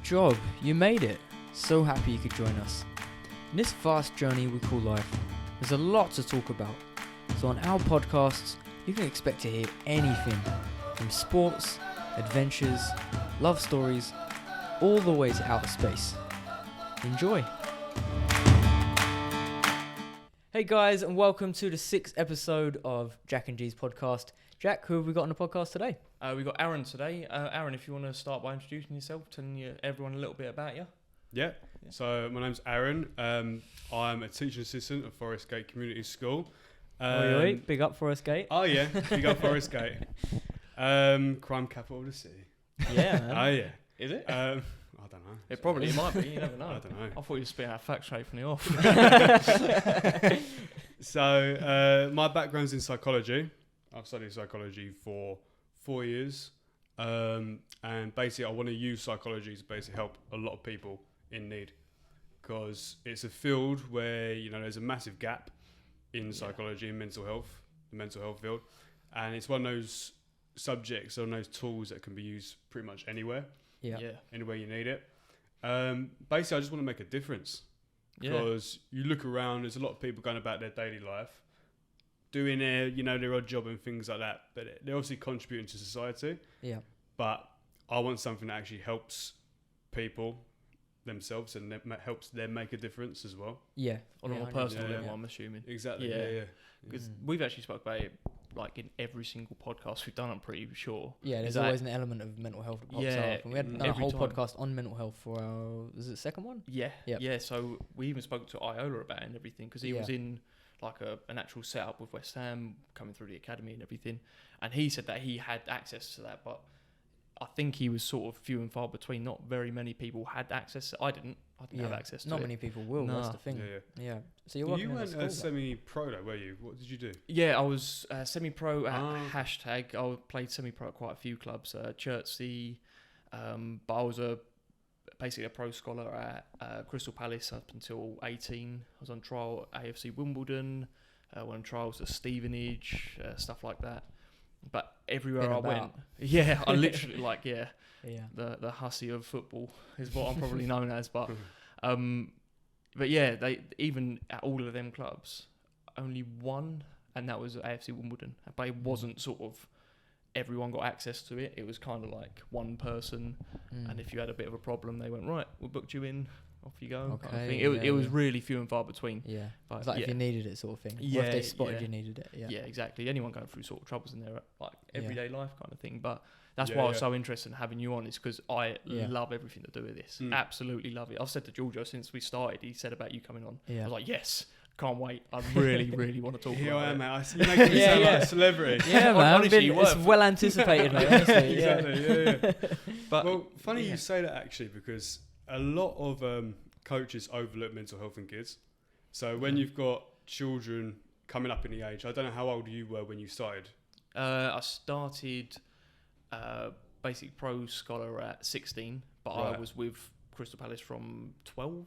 job, you made it. So happy you could join us. In this vast journey we call life, there's a lot to talk about. So on our podcasts, you can expect to hear anything from sports, adventures, love stories, all the way to outer space. Enjoy. Hey guys, and welcome to the 6th episode of Jack&G's podcast. Jack, who have we got on the podcast today? We've got Aaron today. Aaron, if you want to start by introducing yourself, telling everyone a little bit about you. Yeah. So my name's Aaron. I'm a teaching assistant at Forest Gate Community School. Wait, big up Forest Gate. Oh yeah, big up Forest Gate. Crime capital of the city. Yeah, man. Oh yeah. Is it? I don't know. It probably might be. You never know. I don't know. I thought you were spitting out facts straight from the off. So my background's in psychology. I've studied psychology for 4 years, and basically I want to use psychology to basically help a lot of people in need, because it's a field where there's a massive gap in psychology and mental health, the mental health field, and it's one of those subjects, one of those tools that can be used pretty much anywhere, anywhere you need it. Basically, I just want to make a difference, because you look around, there's a lot of people going about their daily life, doing their odd job and things like that, but they're obviously contributing to society. Yeah. But I want something that actually helps people themselves and helps them make a difference as well. Yeah. On a more personal level, I'm assuming. Exactly. Yeah. Because we've actually spoke about it like in every single podcast we've done, I'm pretty sure. Yeah, there's always an element of mental health that pops up. And we had done a whole podcast on mental health for our, is it the second one? Yeah. So we even spoke to Iola about it and everything, because he was in like an actual setup with West Ham, coming through the academy and everything, and he said that he had access to that, but I think he was sort of few and far between. Not very many people had access. I didn't have access to it. Not many people will, that's the thing. Yeah. So you're working you weren't a semi-pro though, were you? What did you do? Yeah, I was semi-pro at Hashtag. I played semi-pro at quite a few clubs, Chertsey, but I was basically a pro scholar at Crystal Palace up until 18. I was on trial at AFC Wimbledon, went on trials at Stevenage, stuff like that. But everywhere I went, I literally the hussy of football is what I'm probably known as. But they even at all of them clubs, only one, and that was at AFC Wimbledon. But it wasn't sort of everyone got access to it. It was kind of like one person, and if you had a bit of a problem, they went, right, we'll book you in, off you go. Okay, kind of thing. It was really few and far between. Yeah, but it's like if you needed it, sort of thing. Yeah, or if they spotted you needed it. Yeah, exactly. Anyone going through sort of troubles in their like everyday life kind of thing. But that's why I was so interested in having you on, is because I love everything to do with this. Absolutely love it. I've said to Giorgio since we started, he said about you coming on. I was like, yes. Can't wait. I really, really want to talk about it. Here I am, mate. I see you making me sound like a celebrity. Yeah, man. Honestly, it's well anticipated, mate. Honestly, exactly. But funny you say that, actually, because a lot of coaches overlook mental health in kids. So when you've got children coming up in the age, I don't know how old you were when you started. I started basic pro scholar at 16, but I was with Crystal Palace from 12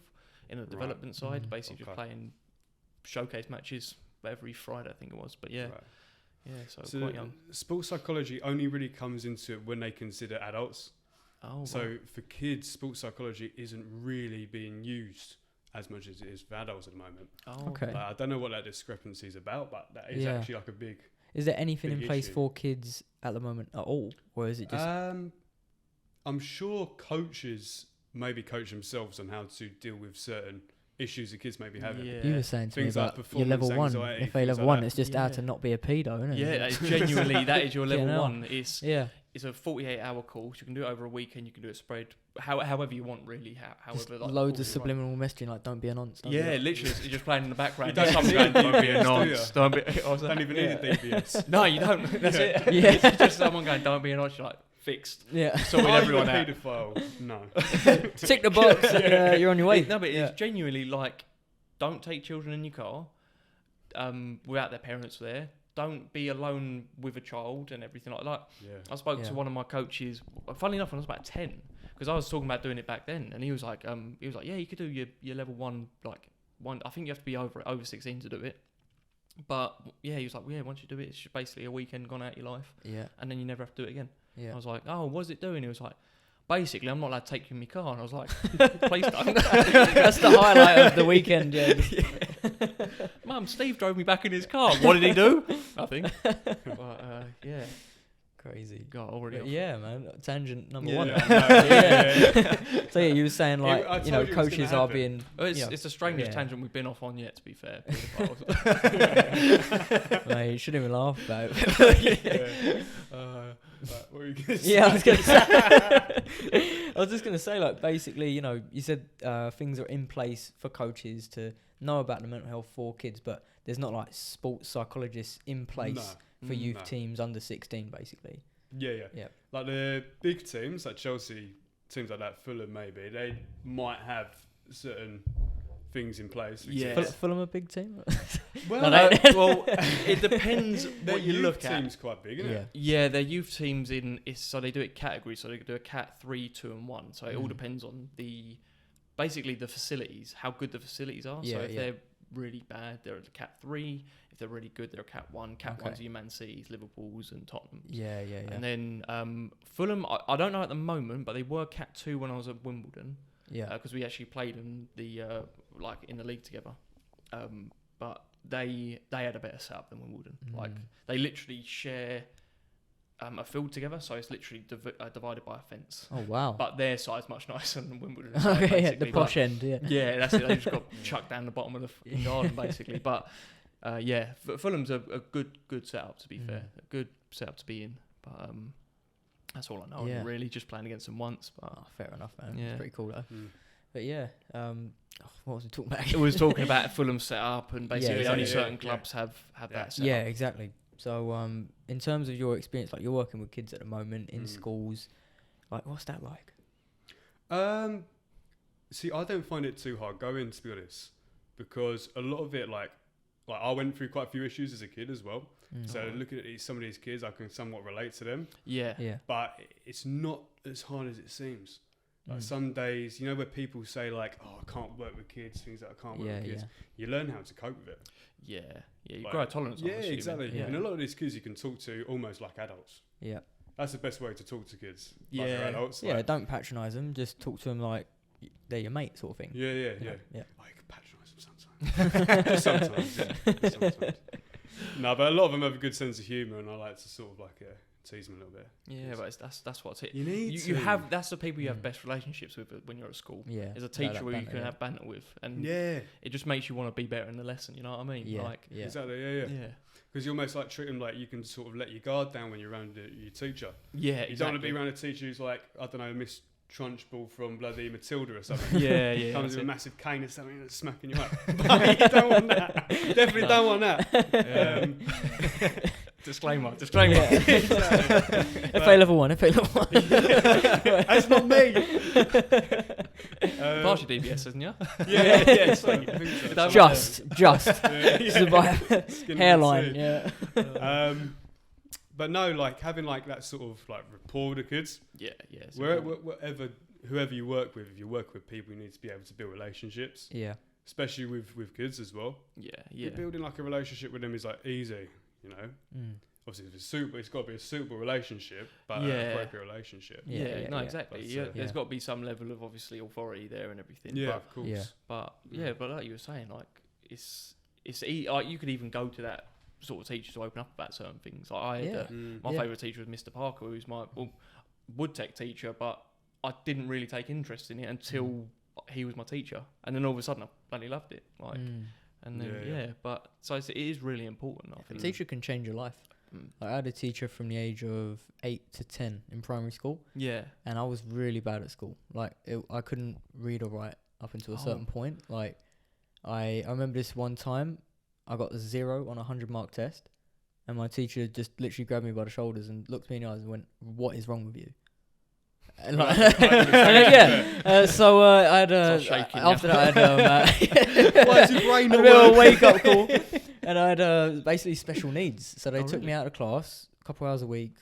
in the development side, basically just playing showcase matches every Friday, I think it was. But so quite young. Sports psychology only really comes into it when they consider adults. So for kids, sports psychology isn't really being used as much as it is for adults at the moment. Okay. I don't know what that discrepancy is about, but that is actually like a big. Is there anything in place issue for kids at the moment at all, or is it just? I'm sure coaches maybe coach themselves on how to deal with certain issues the kids may be having. You were saying to things me like about your level one. If they level one, it's just how to not be a pedo, isn't it? Yeah, genuinely, that is your level one. It's a 48-hour course. You can do it over a weekend. You can do it spread however you want, really. However, like, loads of subliminal messaging, like "Don't be a nonce." Literally, you're just playing in the background. Don't be a nonce. Don't even need a DBS. No, you don't. That's it. It's just someone going, "Don't be a nonce." You're like, fixed. Yeah. Sorting everyone out. Paedophile? No. Tick the box. And, you're on your way. No, but it's genuinely like, don't take children in your car without their parents there. Don't be alone with a child and everything like that. I spoke to one of my coaches, funnily enough, when I was about 10, because I was talking about doing it back then, and he was like, yeah, you could do your level one, like one. I think you have to be over 16 to do it. But yeah, he was like, once you do it, it's just basically a weekend gone out of your life. Yeah. And then you never have to do it again. Yeah. I was like, oh, what's it doing? He was like, basically, I'm not allowed to take you in my car. And I was like, please don't. That's the highlight of the weekend. Yeah. Mum, Steve drove me back in his car. What did he do? Nothing. But, yeah. Crazy. God, already. But yeah, man. Tangent number Yeah, one. yeah. So yeah, you were saying like I you know told you it was coaches gonna are happen. being. Well, it's, you know, it's the strangest yeah. tangent we've been off on yet, to be fair. Mate, you shouldn't even laugh about it. What were you gonna say? Yeah, I was just gonna say, like, basically, you know, you said things are in place for coaches to know about the mental health for kids, but there's not like sports psychologists in place for youth teams under 16, basically. Yeah. Like the big teams, like Chelsea, teams like that, Fulham maybe, they might have certain things in place. Yeah. Fulham a big team? Well, well, it depends their what you youth look at. team's quite big, isn't Yeah. it? Yeah, their youth teams so they do it categories. So they do a cat 3, 2, and 1. So it all depends on basically the facilities, how good the facilities are. Yeah, so if they're really bad, they're a cat 3. If they're really good, they're a cat 1. Cat 1's your Man City's, Liverpool's, and Tottenham's. Yeah. And then Fulham, I don't know at the moment, but they were cat 2 when I was at Wimbledon. Yeah. Because we actually played in the in the league together. But they had a better setup than Wimbledon. Like they literally share a field together, so it's literally divided by a fence. Oh wow. But their side's much nicer than Wimbledon. Okay, yeah, the posh end. Yeah. Yeah, that's it. They just got chucked down the bottom of the garden, basically. But Fulham's a good setup, to be fair. A good setup to be in. But that's all I know. Yeah. Really, just playing against them once. But Fair enough, man. Yeah. It's pretty cool though. But yeah, what was we talking about? it was talking about Fulham's setup, and basically exactly. only certain clubs have that setup. Yeah, exactly. So in terms of your experience, like you're working with kids at the moment in schools, like what's that like? See, I don't find it too hard going, to be honest, because a lot of it, like I went through quite a few issues as a kid as well. So looking at some of these kids, I can somewhat relate to them. Yeah. But it's not as hard as it seems. Like some days, you know, where people say like, "Oh, I can't work with kids," things that I can't work with kids. You learn how to cope with it. Yeah. You Like, grow a tolerance. Yeah, I'm assuming. exactly. Yeah. And a lot of these kids you can talk to almost like adults. Yeah. That's the best way to talk to kids. Yeah. Like they're adults. Yeah, Like, don't patronise them. Just talk to them like they're your mate, sort of thing. yeah. Yeah. Oh, you can patronise them sometimes. Just sometimes, yeah. Sometimes. No, but a lot of them have a good sense of humour, and I like to sort of like tease them a little bit. Yeah, but that's what's it. You need You have that's the people you have best relationships with when you're at school. Yeah. As a Like teacher, that where you banter, can yeah. have banter with, and Yeah, it just makes you want to be better in the lesson. You know what I mean? Yeah. Like, Yeah. exactly. Yeah. yeah, Because you almost like treat them like you can sort of let your guard down when you're around your teacher. yeah. You Exactly. don't want to be around a teacher who's like, I don't know, Miss Trunchbull from bloody Matilda or something. Yeah. Comes that's with a it. massive cane or something that's smacking you up. But you don't want that. Definitely don't want that. Disclaimer. FA level 1, FA level 1. That's not me. Pass your DBS, isn't you? Yeah. It's like, I think so. Don't- Just Yeah. survive. Skin Hairline, and yeah. But no, like having like that sort of like rapport with the kids. Yeah. It's Whoever you work with, if you work with people, you need to be able to build relationships, Yeah. especially with kids as well. Yeah. You're building like a relationship with them is like easy, you know. Obviously, if it's suitable, it's got to be a suitable relationship, but Yeah. an appropriate relationship. Yeah, exactly. But, There's yeah. got to be some level of obviously authority there and everything. Yeah, But, of course. Yeah. but like you were saying, like like you could even go to that sort of teacher to open up about certain things. Like I had my Yeah. favourite teacher was Mr. Parker, who's my wood tech teacher, but I didn't really take interest in it until he was my teacher, and then all of a sudden I bloody loved it. Like, and then but so it is really important. I A think. teacher can change your life. Like, I had a teacher from the age of 8 to 10 in primary school, Yeah. and I was really bad at school. Like, I couldn't read or write up until a certain point. Like, I remember this one time, I got a 0 on a 100-mark test, and my teacher just literally grabbed me by the shoulders and looked me in the eyes and went, "What is wrong with you?" And like, so I had after that I had Why is your brain a not bit of a working? wake up call, and I had basically special needs. So they took really? me out of class a couple hours a week,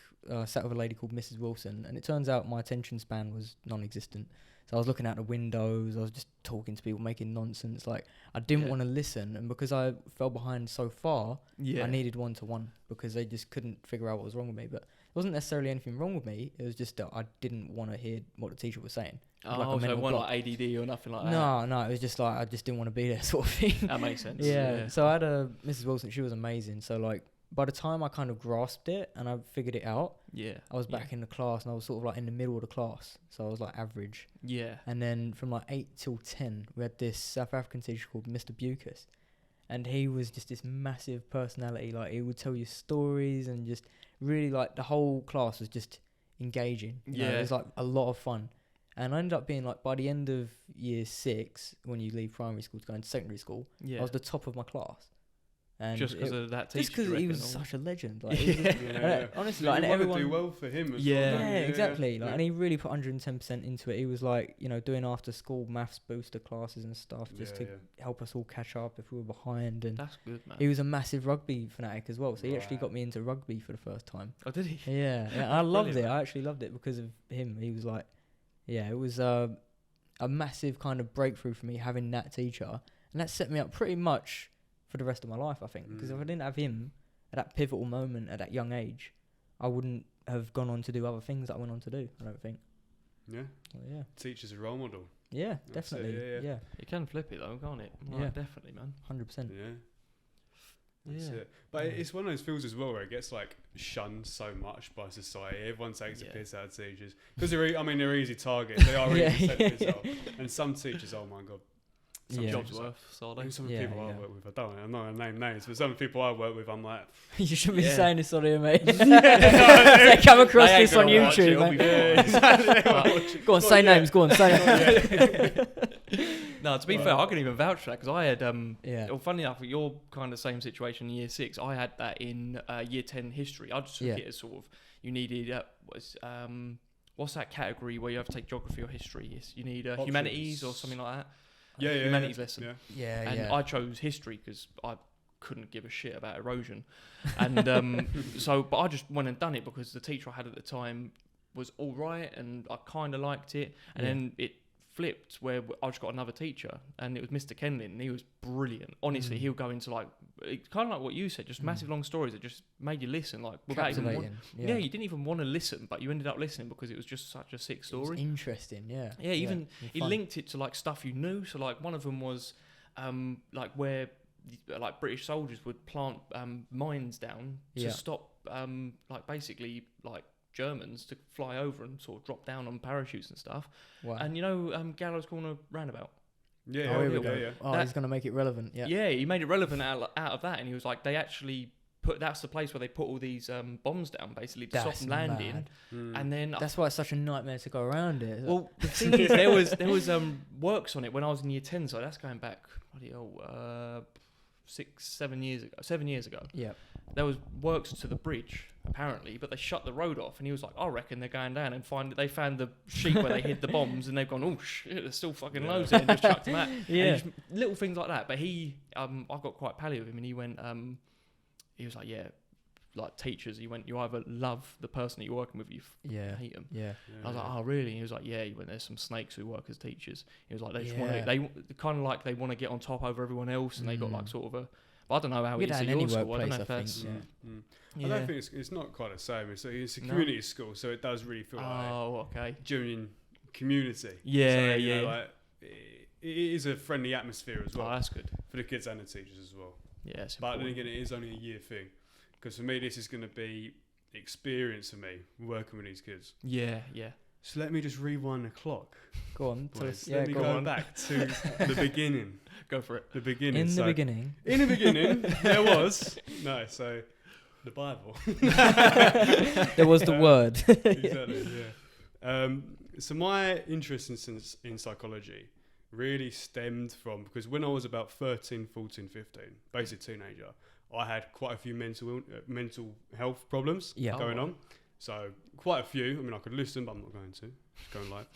sat with a lady called Mrs. Wilson, and it turns out my attention span was non-existent. So I was looking out the windows, I was just talking to people, making nonsense. Like, I didn't want to listen, and because I fell behind so far, I needed one-to-one because they just couldn't figure out what was wrong with me. But wasn't necessarily anything wrong with me. It was just that I didn't want to hear what the teacher was saying. Oh, Like a so it mental wasn't block. like ADD or nothing like that. No, it was just like I just didn't want to be there, sort of thing. That makes sense. Yeah. So I had a Mrs. Wilson. She was amazing. So like by the time I kind of grasped it and I figured it out, Yeah. I was back in the class and I was sort of like in the middle of the class. So I was like average. Yeah. And then from like 8 till 10, we had this South African teacher called Mr. Bucas. And he was just this massive personality. Like he would tell you stories and just really like the whole class was just engaging. You know, it was like a lot of fun. And I ended up being like, by the end of year 6, when you leave primary school to go into secondary school, I was the top of my class. And just because of that teacher. Just because he was such a legend. Like, honestly, you like, and everyone do well for him as yeah, well. exactly. Like, and he really put 110% into it. He was like, you know, doing after school maths booster classes and stuff just to help us all catch up if we were behind. And that's good, man. he was a massive rugby fanatic as well. So he actually got me into rugby for the first time. Oh, did he? Yeah, I loved it. I actually loved it because of him. He was like, yeah, it was a massive kind of breakthrough for me having that teacher, and that set me up pretty much for the rest of my life, I think. Because if I didn't have him at that pivotal moment at that young age, I wouldn't have gone on to do other things that I went on to do, I don't think. Yeah. Well, yeah. Teacher's a role model. Yeah, That's definitely. it, yeah. It can flip it though, can't it? Yeah. Like, definitely, man. 100%. Yeah. That's it. But it's one of those fields as well where it gets like shunned so much by society. Everyone takes a piss out of teachers because they're easy targets. They are easy to set piss out. And some teachers, oh my god, some jobs worth. So some people I work with, I'm not gonna name names, but some people I work with, I'm like, you shouldn't be saying this on here, mate. they come across this on YouTube, mate. Go on, say names. Go on, say names. No, to be fair, I can even vouch for that because I had, yeah. well, funny enough, your kind of same situation in year 6, I had that in year 10 history. I just took it as sort of, you needed, what's that category where you have to take geography or history? You need humanities or something like that. Humanities lesson. Yeah. I chose history because I couldn't give a shit about erosion. And but I just went and done it because the teacher I had at the time was all right and I kind of liked it. And then it flipped where I just got another teacher and it was Mr. Kenlin and he was brilliant. Honestly, he'll go into like, kind of like what you said, just massive long stories that just made you listen. Like without even you didn't even want to listen, but you ended up listening because it was just such a sick story. It was interesting, yeah. Yeah, even he linked it to like stuff you knew. So like one of them was like where like British soldiers would plant mines down to stop like basically like Germans to fly over and sort of drop down on parachutes and stuff. Wow. And you know Gallows Corner roundabout? Yeah. Oh, he's going to make it relevant. Yeah, he made it relevant out of that, and he was like, they actually that's the place where they put all these bombs down basically to stop them landing. And then that's why it's such a nightmare to go around it. Well, the thing is, there was works on it when I was in year 10, so that's going back 7 years ago. Yeah. There was works to the bridge apparently, but they shut the road off, and he was like, I reckon they're going down and they found the sheet where they hid the bombs, and they've gone, oh shit, there's still fucking loads there, and just chucked them out. And little things like that. But he, I got quite pally with him, and he went, he was like, like teachers, he went, you either love the person that you're working with, you hate them. Yeah. I was like, oh really? And he was like, yeah. He went, there's some snakes who work as teachers. He was like, they just want to, they kind of like they want to get on top over everyone else, and they got like sort of a. But I don't know how it is at your school. I don't know if that's. I don't think it's not quite the same. It's a community school, so it does really feel like genuine community. Yeah, so, like, it is a friendly atmosphere as well. Oh, that's good for the kids and the teachers as well. Yeah, but then again, it is only a year thing, because for me, this is going to be experience for me working with these kids. Yeah. So let me just rewind the clock. Go on. Let me go back to the beginning. Go for it. The beginning. In the beginning, there was the Bible. There was the word. Exactly. Yeah. So my interest in psychology really stemmed from, because when I was about 13, 14, 15, basic teenager, I had quite a few mental health problems going on. So quite a few. I mean, I could list them, but I'm not going to. Just going live.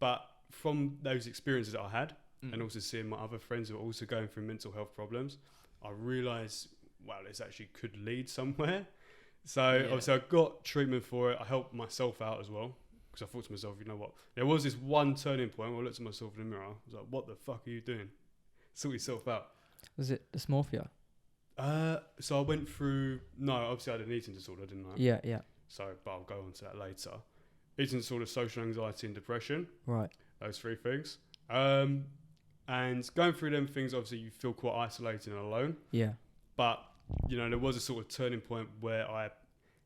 But from those experiences that I had, and also seeing my other friends who are also going through mental health problems, I realised, wow, this actually could lead somewhere. So obviously I got treatment for it. I helped myself out as well, because I thought to myself, you know what? There was this one turning point where I looked at myself in the mirror. I was like, what the fuck are you doing? Sort yourself out. Was it dysmorphia? So I went through. No, obviously I had an eating disorder, didn't I? Yeah. So, but I'll go on to that later. Eating disorder, social anxiety, and depression. Right. Those 3 things. And going through them things, obviously you feel quite isolated and alone. Yeah. But there was a sort of turning point where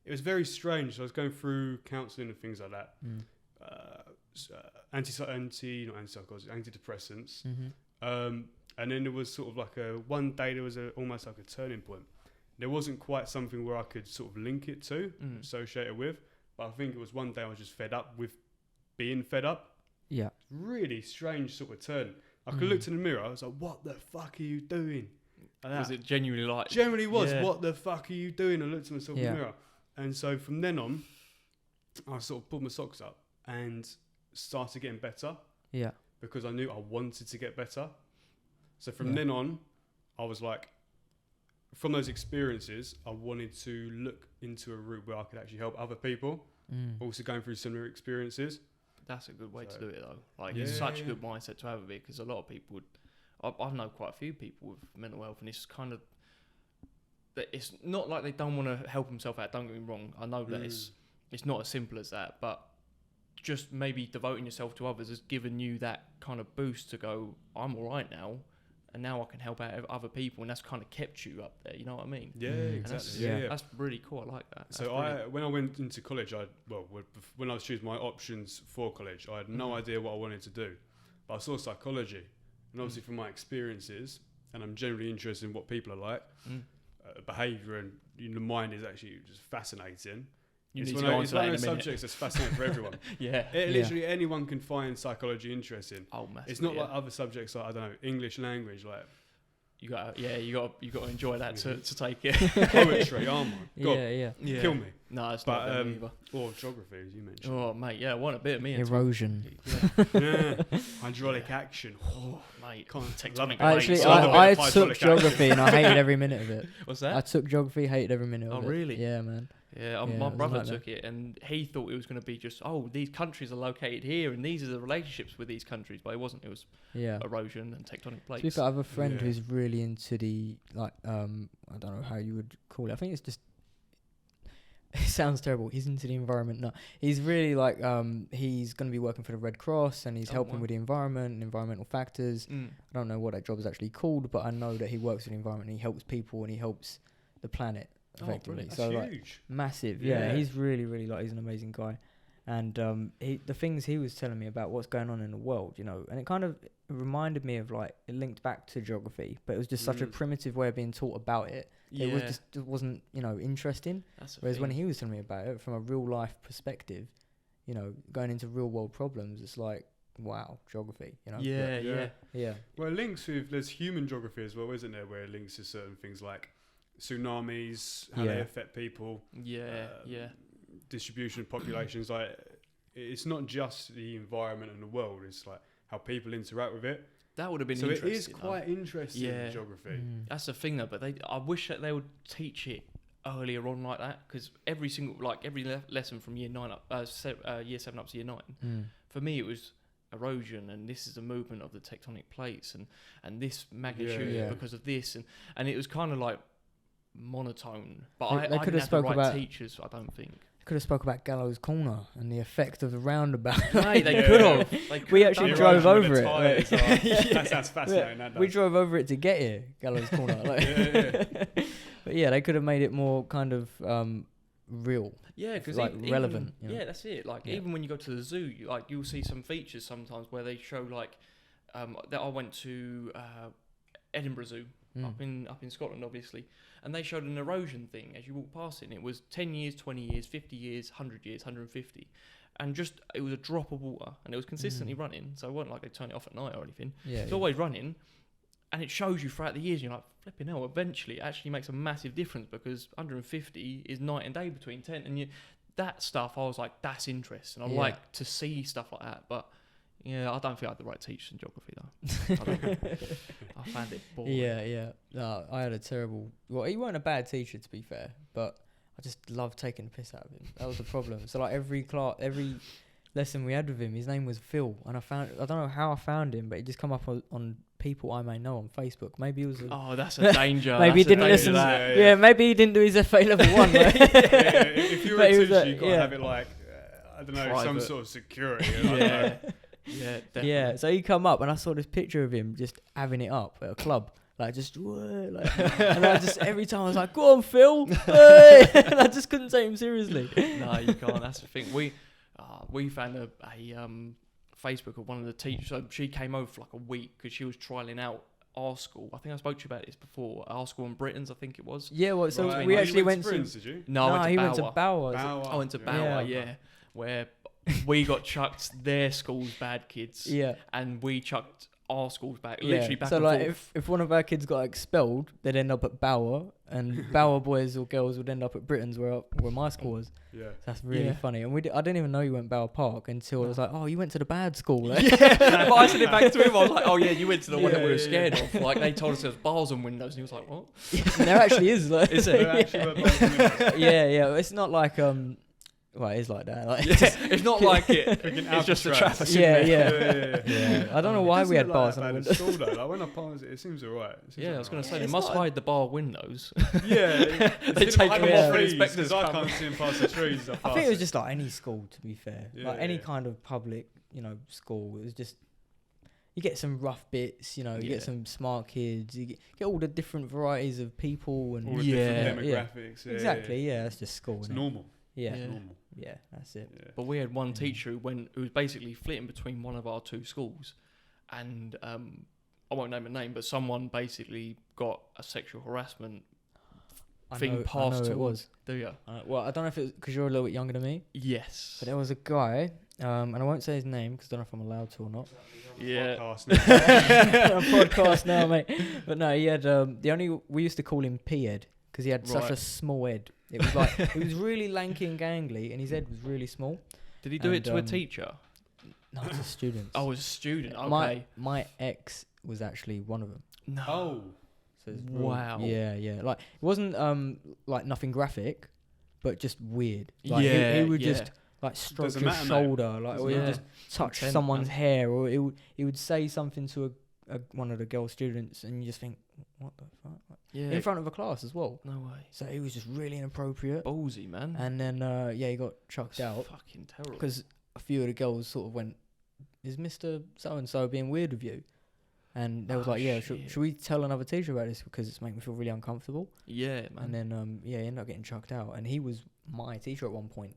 it was very strange. So I was going through counselling and things like that. Antidepressants. Mm-hmm. And then there was sort of like one day there was almost like a turning point. There wasn't quite something where I could sort of link it to, associate it with. But I think it was one day I was just fed up with being fed up. Yeah. Really strange sort of turn. I could look in the mirror. I was like, "What the fuck are you doing?" Was it genuinely like? Generally was. Yeah. What the fuck are you doing? I looked at myself in the mirror, and so from then on, I sort of pulled my socks up and started getting better. Yeah. Because I knew I wanted to get better. So from then on, I was like, from those experiences, I wanted to look into a route where I could actually help other people, also going through similar experiences. That's a good way to do it, though. Like, it's such a good mindset to have of it, because a lot of people I know quite a few people with mental health, and it's kind of, it's not like they don't want to help themselves out. Don't get me wrong. I know that it's not as simple as that, but just maybe devoting yourself to others has given you that kind of boost to go, I'm all right now, and now I can help out other people, and that's kind of kept you up there. You know what I mean? Yeah, exactly. That's really cool. I like that. So when I went into college, when I was choosing my options for college, I had no idea what I wanted to do, but I saw psychology, and obviously from my experiences, and I'm generally interested in what people are like, behaviour, and the mind is actually just fascinating. It's one of those subjects that's fascinating for everyone. Literally anyone can find psychology interesting. Oh, massively. It's not like other subjects like, I don't know, English language, like you got to enjoy that to take it. poetry, oh my god, yeah. Kill me. No, it's not them either. Or geography, as you mentioned. Oh mate, I want a bit of me. Erosion. Hydraulic action. Oh mate, tectonic Actually, plates. I took geography and I hated every minute of it. What's that? I took geography, hated every minute of it. Oh really? Yeah, man. Yeah, my brother took it, and he thought it was going to be just, these countries are located here, and these are the relationships with these countries, but it wasn't. It was erosion and tectonic plates. I have a friend who's really into the, like, I don't know how you would call it. I think it's just, it sounds terrible. He's into the environment. No, he's really like, he's going to be working for the Red Cross, and he's helping with the environment and environmental factors. I don't know what that job is actually called, but I know that he works with the environment, and he helps people, and he helps the planet. Effectively, that's so huge. Like massive. Yeah, he's really, really he's an amazing guy, and the things he was telling me about what's going on in the world, and it kind of reminded me of, like, it linked back to geography, but it was just such a primitive way of being taught about it. It wasn't interesting. Whereas when he was telling me about it from a real life perspective, going into real world problems, it's like, wow, geography. Yeah. Well, it links with, there's human geography as well, isn't there? Where it links to certain things like tsunamis, how they affect people, distribution of populations. Like, it's not just the environment and the world, it's like how people interact with it. That would have been so interesting. It is quite interesting in geography. That's the thing though, but I wish that they would teach it earlier on like that, because every lesson from year 7 up to year 9, for me it was erosion, and this is the movement of the tectonic plates, and this magnitude because of this, and it was kind of like monotone, but I didn't have the right teachers. I don't think could have spoke about Gallows Corner and the effect of the roundabout. Mate, they could have. We actually drove over it. That sounds fascinating. We drove over it to get here, Gallows Corner. But they could have made it more kind of real. Yeah, because like relevant. Yeah, that's it. Like even when you go to the zoo, you'll see some features sometimes where they show that I went to Edinburgh Zoo. Up in Scotland, obviously, and they showed an erosion thing as you walk past it, and it was 10 years, 20 years, 50 years, 100 years, 150, and just it was a drop of water, and it was consistently running, so it wasn't like they turn it off at night or anything. It's always running, and it shows you throughout the years, and you're like, flipping hell, eventually it actually makes a massive difference, because 150 is night and day between 10, and that stuff, I was like, that's interesting. I like to see stuff like that, but yeah, I don't think I had the right teacher in geography though. I found it boring. Yeah. No, I had a terrible. Well, he wasn't a bad teacher, to be fair, but I just loved taking the piss out of him. That was the problem. So like every lesson we had with him, his name was Phil, and I don't know how I found him, but he just come up on people I may know on Facebook. Maybe he was. That's a danger. Maybe he That's a didn't listen. danger. Yeah, maybe he didn't do his FA level 1. Right? If you're But a he was teacher, you got to yeah. have it like, I don't know, some Private. sort of security. Yeah. Yeah, definitely. Yeah, so he come up and I saw this picture of him just having it up at a club. Like, just, like, and I just, every time I was like, go on, Phil. Hey! And I just couldn't take him seriously. No, you can't. That's the thing. We found a Facebook of one of the teachers. So she came over for like a week because she was trialing out our school. I think I spoke to you about this before. Our school in Britain's, I think it was. Yeah, well, so Right. we You actually went to. Prince, did you? No, I he went to went Bauer. to Bauer. I went to Yeah. Bauer, yeah, where we got chucked their school's bad kids, Yeah. and we chucked our school's back, Yeah. literally back So and like, forth. if one of our kids got expelled, they'd end up at Bauer, and Bauer boys or girls would end up at Britain's, where my school was. Yeah. That's really Yeah. funny. And I didn't even know you went Bauer Park until I was like, oh, you went to the bad school. Eh? Yeah, but I said it back to him. I was like, "Oh yeah, you went to the one that we were Yeah, scared of." Like they told us there was bars and windows, and he was like, "What?" There actually is. Like, Is They it? actually were both winners. yeah. It's not like well, it is like that. Like, Yeah, it's not like it. Freaking It's just the Alcatraz. traffic. Yeah, Yeah. yeah. I don't know why It we had doesn't look bars like on the that bad at windows. school, though. Like when I pass it, it seems alright. Yeah, I was going to say, they It's must not- hide the bar windows. Yeah, They take them off when inspectors I come. can't see them past the trees. I think it was just like any school, to be fair. Yeah, Like any yeah. kind of public, school. It was just, you get some rough bits, you Yeah. get some smart kids, you get all the different varieties of people and all the Yeah. different demographics. Yeah, exactly. Yeah, that's just school. It's innit? normal. Yeah, Yeah. Normal. yeah, that's it. Yeah. But we had one Yeah. teacher who was basically flitting between one of our two schools, and I won't name a name, but someone basically got a sexual harassment thing passed to to it was. Do you? Well, I don't know if it was because you're a little bit younger than me, Yes. but there was a guy, and I won't say his name because I don't know if I'm allowed to or not. Yeah. Podcast now. On podcast now, mate. But no, he had we used to call him P-Head because he had such a Right. small head. It was like he was really lanky and gangly, and his head was really small. Did he do it And, to a teacher? No, to students. Oh, as a student. Okay. My ex was actually one of them. No. Oh, So it's Wow. Yeah. Like it wasn't like nothing graphic, but just weird. Like Yeah, he would yeah. just like stroke Doesn't your matter, mate. shoulder, like or he would Yeah. just touch Intent, someone's man. hair, or he would say something to one of the girl students, and you just think, what the fuck? Like, Yeah. in front of a class as well. No way. So he was just really inappropriate. Ballsy, man. And then he got chucked That's out fucking terrible. because a few of the girls sort of went, "Is Mr. So and so being weird with you?" And they was Oh, like, "Yeah, shit. should we tell another teacher about this because it's making me feel really uncomfortable?" Yeah, man. And then he ended up getting chucked out, and he was my teacher at one point,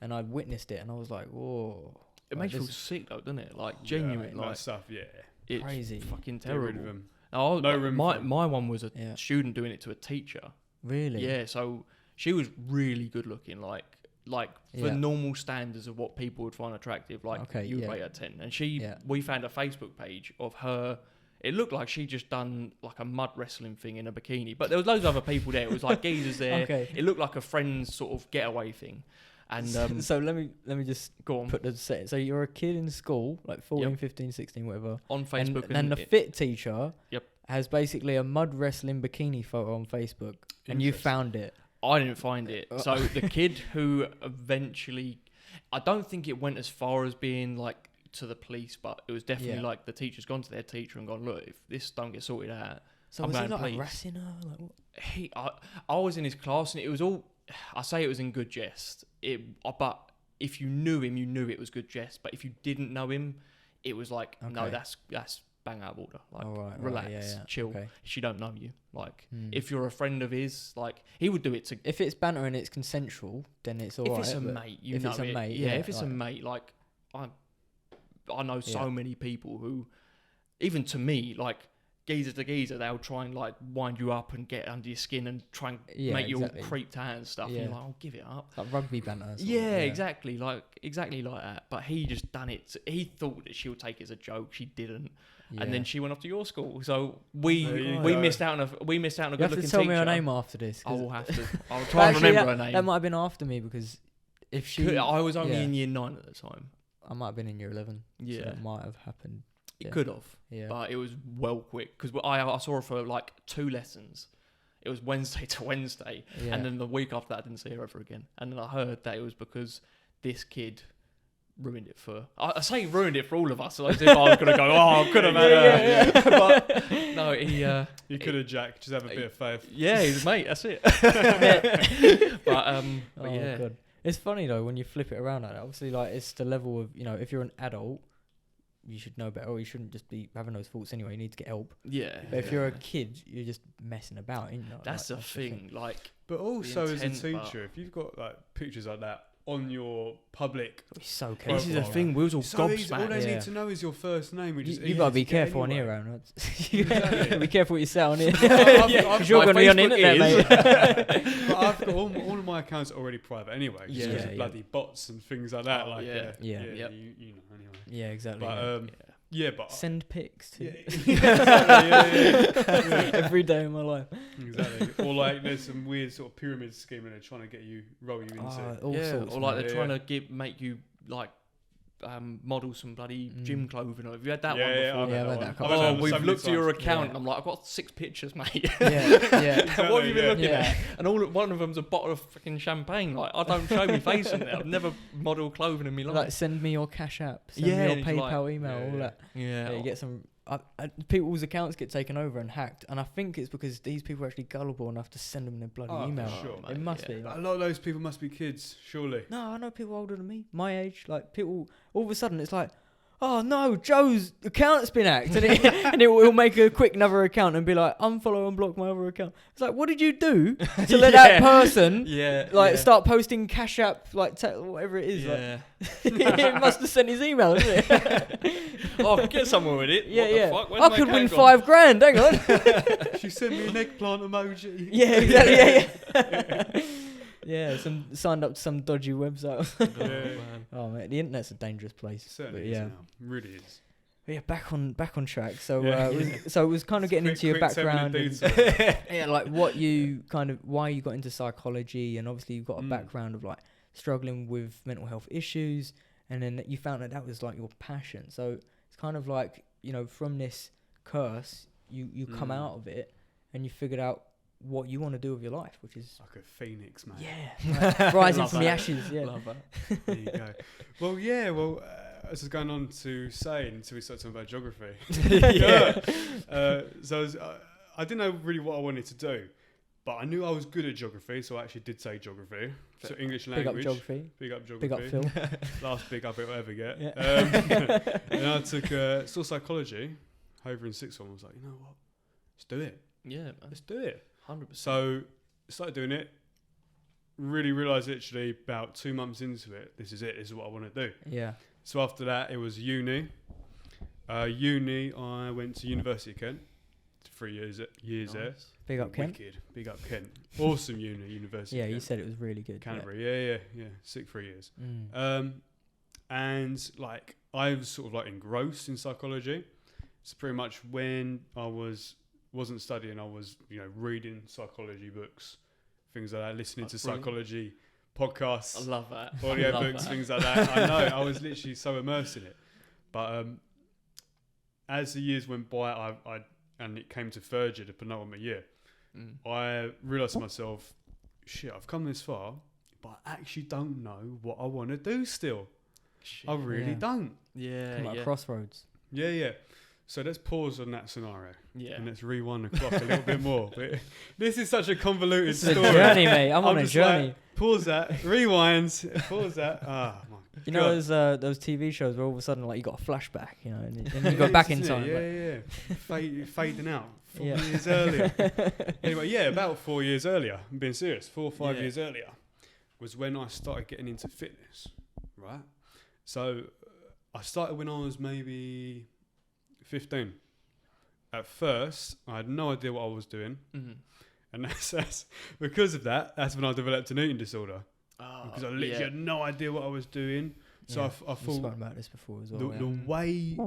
and I witnessed it, and I was like, "Whoa!" It like, makes you this feel is sick though, doesn't it? Like genuine, that like stuff. Yeah. it's crazy. fucking Get rid of terrible. them. Oh, No room for 'em. my one was a Yeah. student doing it to a teacher. Really? Yeah, so she was really good looking, like for Yeah. normal standards of what people would find attractive, like Okay, you would yeah. rate her 10. And Yeah. we found a Facebook page of her. It looked like she just done like a mud wrestling thing in a bikini, but there was loads of other people there. It was like geezers there. Okay. It looked like a friend's sort of getaway thing. And So let me just go on put the set. So you're a kid in school, like 14, Yep. 15, 16, whatever. on Facebook, And then the it- fit teacher Yep. has basically a mud wrestling bikini photo on Facebook, and you Interesting. found it. I didn't find it. So the kid who eventually, I don't think it went as far as being like to the police, but it was definitely Yeah. like the teacher's gone to their teacher and gone, look, if this don't get sorted out, So I'm was he going like police. harassing her? Like, what? I was in his class and it was all, I say it was in good jest. But if you knew him, you knew it was good jest. But if you didn't know him, it was like, no, Okay. that's bang out of order. Like, Oh, right, relax, yeah. chill. Okay. She don't know you. Like, Hmm. if you're a friend of his, like, he would do it to. If it's banter and it's consensual, then it's alright. If it's a mate, you if know it's a it. mate, yeah, yeah, if it's a like- mate, like I know so Yeah. many people who, even to me, like geezer to geezer, they'll try and like wind you up and get under your skin and try and Yeah, make you exactly. all creeped out and stuff. And Yeah. you're like, oh, give it up. Like rugby banter. sort of, Yeah, exactly like that. But he just done it. He thought that she would take it as a joke. She didn't, and then she went off to your school. So we There you we go. missed out on a You good have looking to tell teacher. me her name after this. I 'cause- will have to. I'll But try and actually, remember her that name. might have been after me because if she, I was only yeah. in year 9 at the time. I might have been in year 11. Yeah. So it might have happened. It Yeah. could have. Yeah. But it was well quick because I saw her for like 2 lessons. It was Wednesday to Wednesday, Yeah. and then the week after that, I didn't see her ever again. And then I heard that it was because this kid ruined it for. I say ruined it for all of us. As if I was going to go, oh, I could have had a. But no, You could have, Jack. Just have a bit of faith. Yeah, he's mate. That's it. But yeah. God. It's funny though when you flip it around like that. Obviously, like it's the level of if you're an adult, you should know better. Or you shouldn't just be having those thoughts anyway. You need to get help. Yeah. But if you're a kid, you're just messing about, ain't you? That's the thing. Like, but also as a intent, teacher, if you've got like pictures like that on your public, Be so careful. this is the thing. We was all so easy, all gobsmacked. they Yeah. need to know is your first name. Which is You gotta be careful on here, anyway. Aaron. You gotta be careful what you say on here. I've- Because you're My going to be on the Facebook internet, is- mate. But I've got all of my accounts are already private anyway. Yeah. Just Yeah, bloody bots and things like that. Oh, like yeah. Yeah. Yep. you know anyway. Yeah, exactly. But yeah, but Send pics to yeah, exactly, yeah. every day of my life. Exactly. Or like there's some weird sort of pyramid scheme and they're trying to get you roll you into. All Yeah, sorts, or like man. they're Yeah. trying to make you like model some bloody gym clothing. Have you had that Yeah, one yeah, before? I've Yeah, had I've that had one. that a couple I've had Oh, that we've so many looked at your times. account, Yeah. and I'm like, I've got 6 pictures, mate. Yeah, yeah. What have you been Yeah. looking Yeah. at? And one of them's a bottle of fucking champagne. Like, I don't show me face in there. I've never modelled clothing in my life. Like, send me your Cash App, send Yeah, me your and it's like- PayPal email, all yeah. that. yeah, Yeah, you get some. People's accounts get taken over and hacked, and I think it's because these people are actually gullible enough to send them their bloody Oh, for email. sure. It mate, must yeah. be. A Like, lot of those people must be kids, surely. no, I know people older than me, my age. Like people, all of a sudden it's like, oh no, Joe's account's been hacked, and it will make a quick another account and be like, unfollow and block my other account. It's like, what did you do to let that person start posting Cash App, like whatever it is? Yeah. Like, it must have sent his email, didn't it? Oh, get somewhere with it. Yeah, What the yeah. fuck? Where's I my could win account gone? $5,000. Hang on. She sent me an eggplant emoji. Yeah, exactly. Yeah, signed up to some dodgy website. Oh, Yeah. man. Oh man, the internet's a dangerous place. Certainly But is yeah, now. Really is. but yeah. Back on track. So Yeah. it was kind of getting into your Quick 7-minute background. And, detour. yeah, like what you why you got into psychology, and obviously you've got a Mm. background of like struggling with mental health issues, and then you found that was like your passion. So it's kind of like from this curse, you come out of it, and you figured out what you want to do with your life, which is Like a phoenix, man. like, rising Love from the that. ashes. Yeah, Love that. There you go. Well, yeah. Well, as I was going on to say until we started talking about geography. So I didn't know really what I wanted to do, but I knew I was good at geography, so I actually did say geography. So English big up language. geography, Big up geography. big up Phil. Last big up it'll ever get. Yeah. And I took still psychology over in sixth form. I was like, you know what? Let's do it. Yeah, man. Let's do it. 100%. So started doing it. Really realised literally about 2 months into it, this is it. This is what I want to do. Yeah. So after that, it was uni. Uni, I went to University of Kent. 3 years there. Nice. Big up Kent. Wicked. Big up Kent. Awesome University Yeah, of you Kent. said it was really good. Canterbury. Yeah. Sick 3 years. Yeah. And like I was sort of like engrossed in psychology. So pretty much when I wasn't studying, I was reading psychology books, things like that, listening That's to brilliant. psychology podcasts, I love that. audio Love books, that. things like that. I know I was literally so immersed in it. But as the years went by, and it came to third year, the penultimate year, I realised to myself, shit, I've come this far, but I actually don't know what I want to do still. Shit. I really Yeah. don't. Yeah, Come like yeah. crossroads. Yeah. So let's pause on that scenario Yeah. and let's rewind the clock a little bit more. But this is such a convoluted It's a story. journey, mate. I'm on a just journey. like, pause that, rewind, pause that. Ah, my You know those TV shows where all of a sudden like you got a flashback, and you go back in time. Yeah. Fading out 4 Yeah. years earlier. Anyway, yeah, about 4 years earlier. I'm being serious. 4 or 5 Yeah. years earlier was when I started getting into fitness. Right. So I started when I was maybe 15. At first, I had no idea what I was doing, and that's because of that. That's when I developed an eating disorder because I literally had no idea what I was doing. So I We've thought spoken about this before as well. the way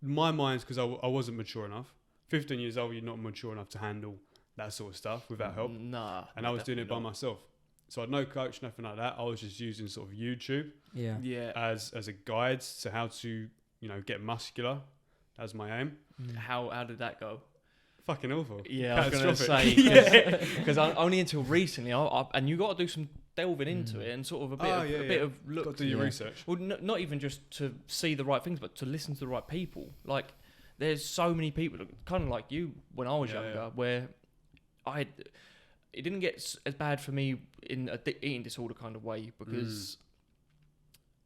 my mind's because I wasn't mature enough. 15 years old, you're not mature enough to handle that sort of stuff without help. Nah. And I was doing it by definitely myself. So I had no coach, nothing like that. I was just using sort of YouTube Yeah. not. Yeah. as a guide to how to get muscular. That was my aim. How did that go? Fucking awful. Yeah, I was going to Catastrophic. say because only until recently, and you got to do some delving into it and sort of a bit of look. Got to do your research. Well, not even just to see the right things, but to listen to the right people. Like, there's so many people, kind of like you when I was younger, where it didn't get as bad for me in an eating disorder kind of way, because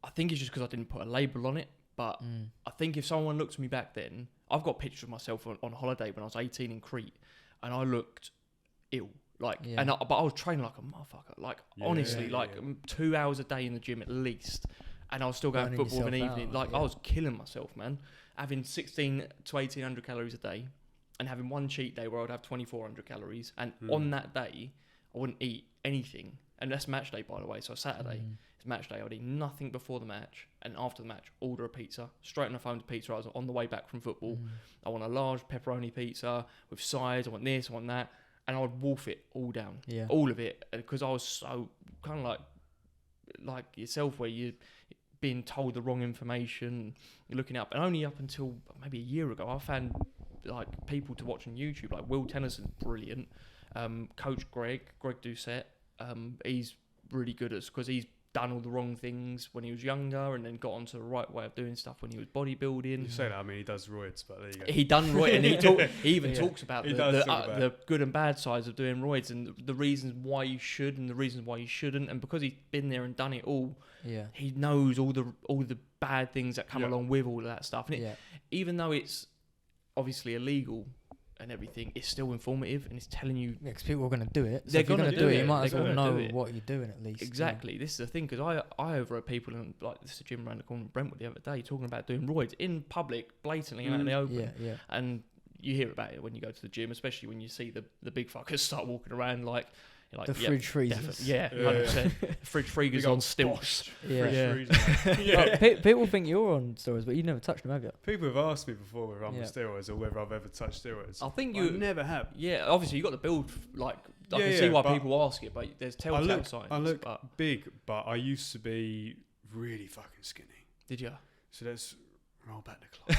I think it's just because I didn't put a label on it. But I think if someone looked at me back then, I've got pictures of myself on holiday when I was 18 in Crete, and I looked ill. But I was training like a motherfucker. Like, honestly, 2 hours a day in the gym at least. And I was still going football of an evening. I was killing myself, man. Having 16 to 1800 calories a day, and having one cheat day where I'd have 2400 calories. And on that day, I wouldn't eat anything. And that's match day, by the way. So Saturday, it's match day. I'd eat nothing before the match. And after the match, order a pizza. Straight on the phone to pizza. I was on the way back from football. I want a large pepperoni pizza with sides. I want this, I want that. And I would wolf it all down. Yeah. All of it. Because I was so kind of like yourself, where you're being told the wrong information, you're looking up. And only up until maybe a year ago, I found like people to watch on YouTube, like Will Tennyson's brilliant. Coach Greg Doucette, he's really good at, because he's done all the wrong things when he was younger, and then got onto the right way of doing stuff when he was bodybuilding. You say that, I mean, he does roids, but there you go. He done roids, and he even talks about the good and bad sides of doing roids, and the reasons why you should and the reasons why you shouldn't. And because he's been there and done it all, he knows all the bad things that come along with all of that stuff. And even though it's obviously illegal and everything, it's still informative, and it's telling you. Yeah, because people are going to do it. So they're if you're going to do it, you might as well know it. what you're doing at least. Exactly. This is the thing, because I overheard people in, like, this is a gym around the corner in Brentwood the other day talking about doing roids in public, blatantly out in the open. Yeah. And you hear about it when you go to the gym, especially when you see the big fuckers start walking around like the fridge freezers. 100%. Fridge freezers on stilts. People think you're on steroids, but you never touched them, have you? People have asked me before whether I'm on steroids or whether I've ever touched steroids. I think you never have. Yeah, obviously you got the build. Like, I can see why people ask it, but there's telltale signs. I look big, but I used to be really fucking skinny. Did you? So let's roll back the clock.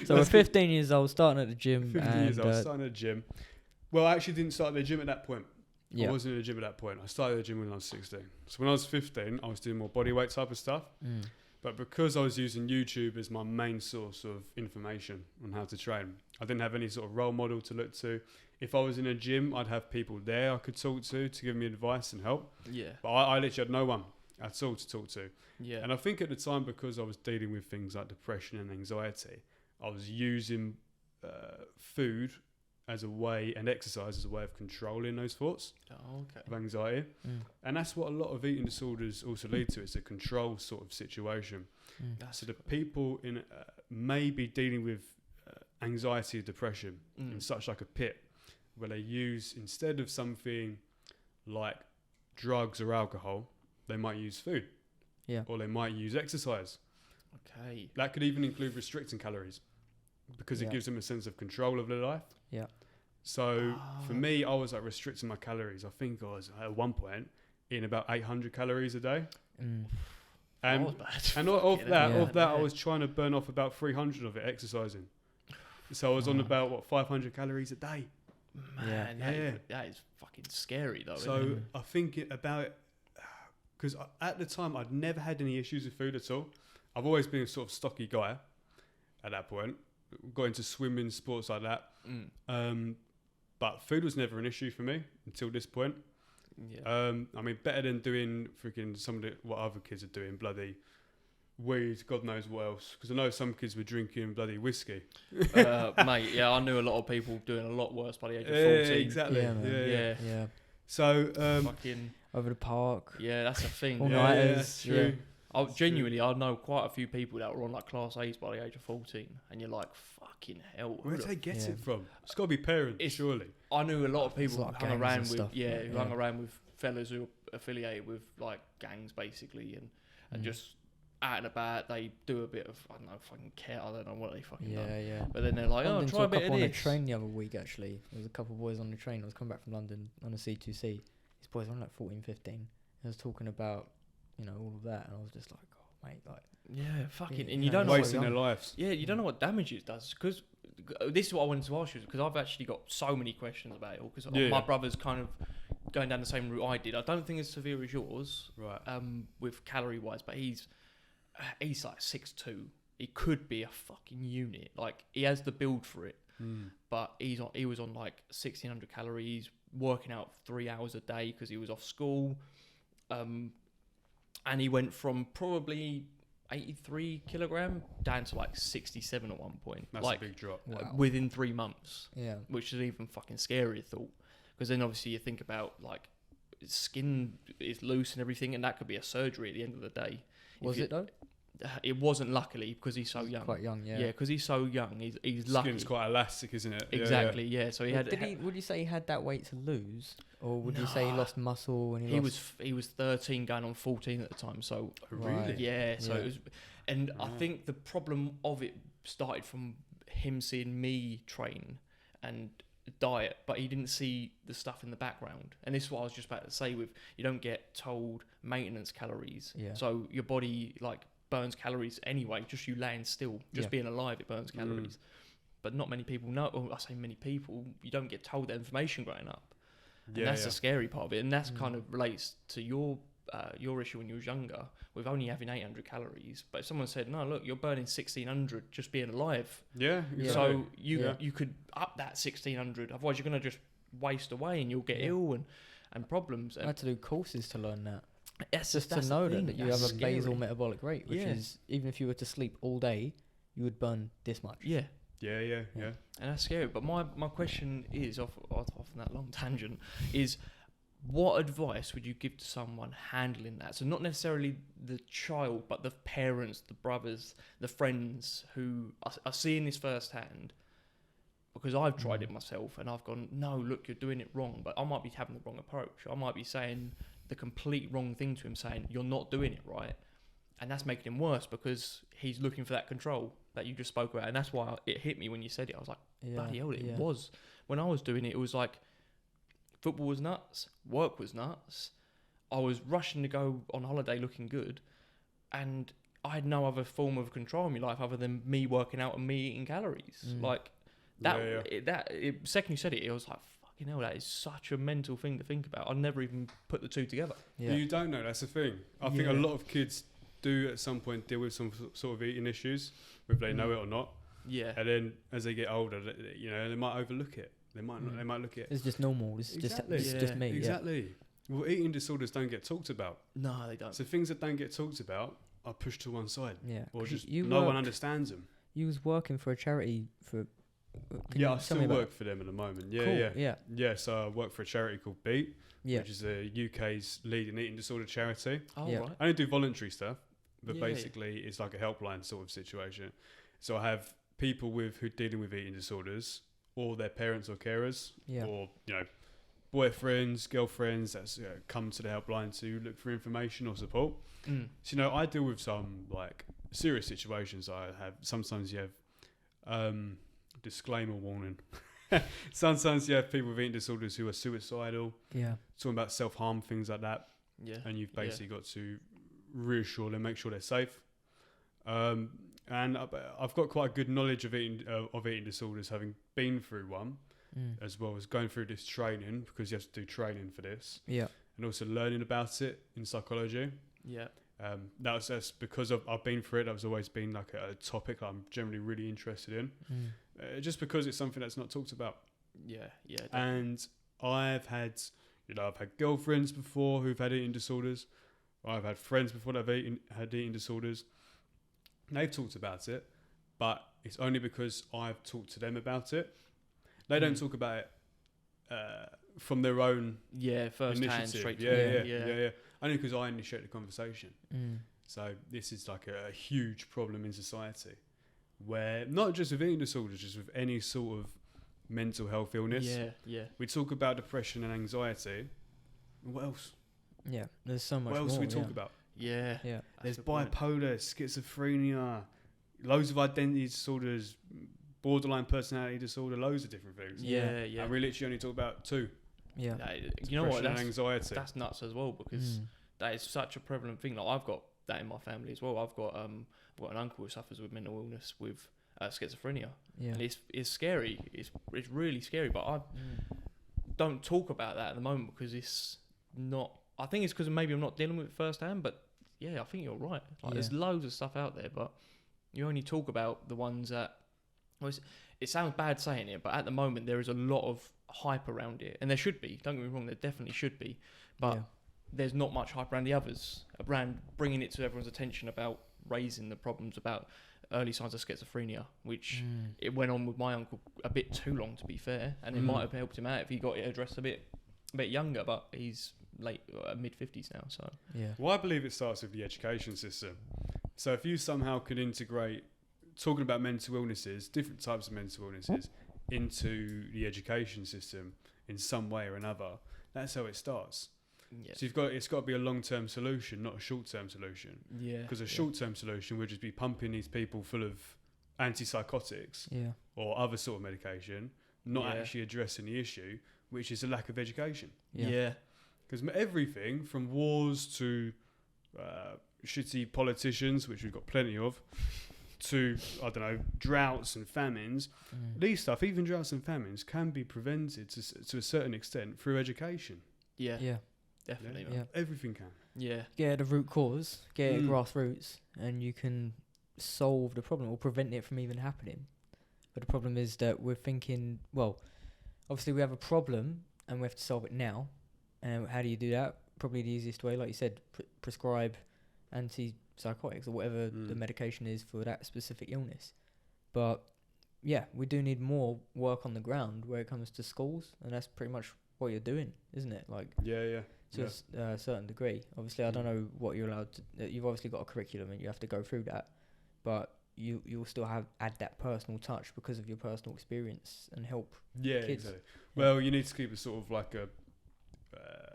So we're 15 years old, starting at the gym. 15 years old, starting at the gym. Well, I actually didn't start at the gym at that point. Yeah. I wasn't in the gym at that point. I started the gym when I was 16. So when I was 15, I was doing more bodyweight type of stuff. But because I was using YouTube as my main source of information on how to train, I didn't have any sort of role model to look to. If I was in a gym, I'd have people there I could talk to give me advice and help. Yeah. But I literally had no one at all to talk to. Yeah. And I think at the time, because I was dealing with things like depression and anxiety, I was using food as a way, and exercise as a way of controlling those thoughts of anxiety. And that's what a lot of eating disorders also lead to. It's a control sort of situation. So the people in may be dealing with anxiety or depression in such like a pit, where they use, instead of something like drugs or alcohol, they might use food. Or they might use exercise. Okay. That could even include restricting calories, because it gives them a sense of control of their life. So for me, I was like restricting my calories. I think I was at one point eating about 800 calories a day. And of that, I was trying to burn off about 300 of it exercising. So I was on about 500 calories a day. Man, that is fucking scary though. So I think about it, because at the time I'd never had any issues with food at all. I've always been a sort of stocky guy at that point. Got into swimming, sports like that. But food was never an issue for me until this point. I mean, better than doing freaking some of what other kids are doing, bloody weed, God knows what else. Because I know some kids were drinking bloody whiskey. Mate, I knew a lot of people doing a lot worse by the age of 14. Exactly. Yeah. So, fucking over the park. Yeah, that's a thing. All-nighters. True. I know quite a few people that were on like class A's by the age of 14, and you're like, fucking hell. Where did they get it from? It's got to be parents, surely. I knew a lot of people like who hung around with, stuff, who hung around with fellas who were affiliated with like gangs basically, and just out and about, they do a bit of, I don't know, fucking care. I don't know what they fucking do. But then they're like, try a bit of this. On a train the other week, actually. There was a couple of boys on the train. I was coming back from London on a C2C. These boys were on like 14, 15. I was talking about, all of that, and I was just like, oh, mate, like... Yeah, fucking... and you don't know... Wasting their lives. Yeah, you don't know what damage it does, because... This is what I wanted to ask you, because I've actually got so many questions about it all, because my brother's kind of going down the same route I did. I don't think as severe as yours, Right. with calorie wise, but he's like 6'2". He could be a fucking unit. Like, he has the build for it, but he was on like 1,600 calories, working out 3 hours a day because he was off school, and he went from probably 83 kilogram down to like 67 at one point. That's like, a big drop. Wow. within 3 months. Yeah. Which is even fucking scarier thought, because then obviously you think about like skin is loose and everything, and that could be a surgery at the end of the day. Was it though? It wasn't, luckily, because he's so young. Quite young, yeah. Yeah, because he's so young. He's lucky. Skin's quite elastic, isn't it? Exactly. Yeah. So he Well, had. would you say he had that weight to lose, or would you say he Nah. lost muscle and He was 13 going on 14 at the time. So Really? Right. yeah. So Yeah. it was, and I Right. think the problem of it started from him seeing me train and diet, but he didn't see the stuff in the background. And this is what I was just about to say. With, you don't get told maintenance calories. Yeah. So your body like burns calories anyway. Just you laying still, just Yeah. being alive, it burns calories. But not many people know. Or I say many people. You don't get told that information growing up. And that's the scary part of it, and that's kind of relates to your issue when you was younger with only having 800 calories. But if someone said, no, look, you're burning 1,600 just being alive, Yeah. Exactly. so you Yeah. you could up that 1,600, otherwise you're going to just waste away and you'll get Yeah. ill and problems. I And had to do courses to learn that. that's Just to that's the know thing, that you that's have a basal scary. metabolic rate, which Yeah. is, even if you were to sleep all day, you would burn this much. Yeah. Yeah. And that's scary. But my question is, off on that long tangent, is what advice would you give to someone handling that? So not necessarily the child, but the parents, the brothers, the friends who are seeing this firsthand. Because I've tried it myself and I've gone, no, look, you're doing it wrong. But I might be having the wrong approach. I might be saying the complete wrong thing to him, saying, you're not doing it right. And that's making him worse because he's looking for that control that you just spoke about. And that's why it hit me when you said it. I was like, bloody hell, it was. When I was doing it, it was like football was nuts, work was nuts. I was rushing to go on holiday looking good, and I had no other form of control in my life other than me working out and me eating calories. Like that. Second you said it, it was like, fucking hell, that is such a mental thing to think about. I never even put the two together. Yeah. You don't know. That's the thing. I think a lot of kids do at some point deal with some sort of eating issues, whether they know it or not. Yeah. And then as they get older, they might overlook it. They might not. They might look at it. It's just normal. It's just me. Exactly. Well, eating disorders don't get talked about. No, they don't. So things that don't get talked about are pushed to one side. Yeah. Or 'Cause just you no one worked- understands them. You was working for a charity for. Can Yeah, you I tell still me about work for them at the moment. Yeah, Cool. yeah. Yeah. Yeah, so I work for a charity called Beat, Yeah. which is the UK's leading eating disorder charity. Oh, Yeah. right. I only do voluntary stuff, but Yeah. basically it's like a helpline sort of situation. So I have people who are dealing with eating disorders, or their parents or carers, Yeah. or boyfriends, girlfriends that's come to the helpline to look for information or support. Mm. So I deal with some like serious situations. I have sometimes you have disclaimer warning. Sometimes you have people with eating disorders who are suicidal, Yeah. talking about self-harm, things like that. Yeah. And you've basically got to reassure them, make sure they're safe. And I've got quite a good knowledge of eating disorders, having been through one, as well as going through this training, because you have to do training for this, Yeah. and also learning about it in psychology. Yeah. That's because I've been through it. That was always been like a topic I'm generally really interested in, just because it's something that's not talked about. Yeah. Yeah. And I've had girlfriends before who've had eating disorders. I've had friends before that have had eating disorders. They've talked about it, but it's only because I've talked to them about it. They don't talk about it from their own first hand, initiative. straight to Yeah. Only because I initiate the conversation. So this is like a huge problem in society, where not just with eating disorders, just with any sort of mental health illness. Yeah. We talk about depression and anxiety. What else? Yeah. There's so much What else more. do we talk about? Yeah. Yeah. There's the point. bipolar, schizophrenia, loads of identity disorders, borderline personality disorder, loads of different things. Yeah. And we literally only talk about two. Yeah. You know what? Depression and anxiety. That's nuts as well, because that is such a prevalent thing. Like, I've got that in my family as well. I've got an uncle who suffers with mental illness with schizophrenia, Yeah. and it's scary. It's really scary. But don't talk about that at the moment because it's not. I think it's because maybe I'm not dealing with it firsthand, but yeah, I think you're right. Like, there's loads of stuff out there, but you only talk about the ones that. Well, it sounds bad saying it, but at the moment there is a lot of hype around it, and there should be. Don't get me wrong, there definitely should be, but there's not much hype around the others, around bringing it to everyone's attention about raising the problems about early signs of schizophrenia, which it went on with my uncle a bit too long, to be fair, and it might have helped him out if he got it addressed a bit younger, but he's late mid-50s now, so Well, I believe it starts with the education system. So if you somehow could integrate talking about mental illnesses, different types of mental illnesses, into the education system in some way or another, that's how it starts. So it's got to be a long-term solution, not a short-term solution. Because a short-term solution would just be pumping these people full of antipsychotics or other sort of medication, not actually addressing the issue, which is a lack of education. Because everything from wars to shitty politicians, which we've got plenty of, to, I don't know, droughts and famines, these stuff, even droughts and famines, can be prevented to a certain extent through education. Definitely. Yeah. Everything can. Get at the root cause, get at grassroots, and you can solve the problem or prevent it from even happening. But the problem is that we're thinking, well, obviously we have a problem and we have to solve it now. And how do you do that? Probably the easiest way, like you said, prescribe antipsychotics or whatever the medication is for that specific illness. But yeah, we do need more work on the ground where it comes to schools, and that's pretty much what you're doing, isn't it? Like, to a certain degree. Obviously, I don't know what you're allowed to. You've obviously got a curriculum and you have to go through that, but you'll still add that personal touch because of your personal experience and help kids. Exactly. Well, you need to keep a sort of like a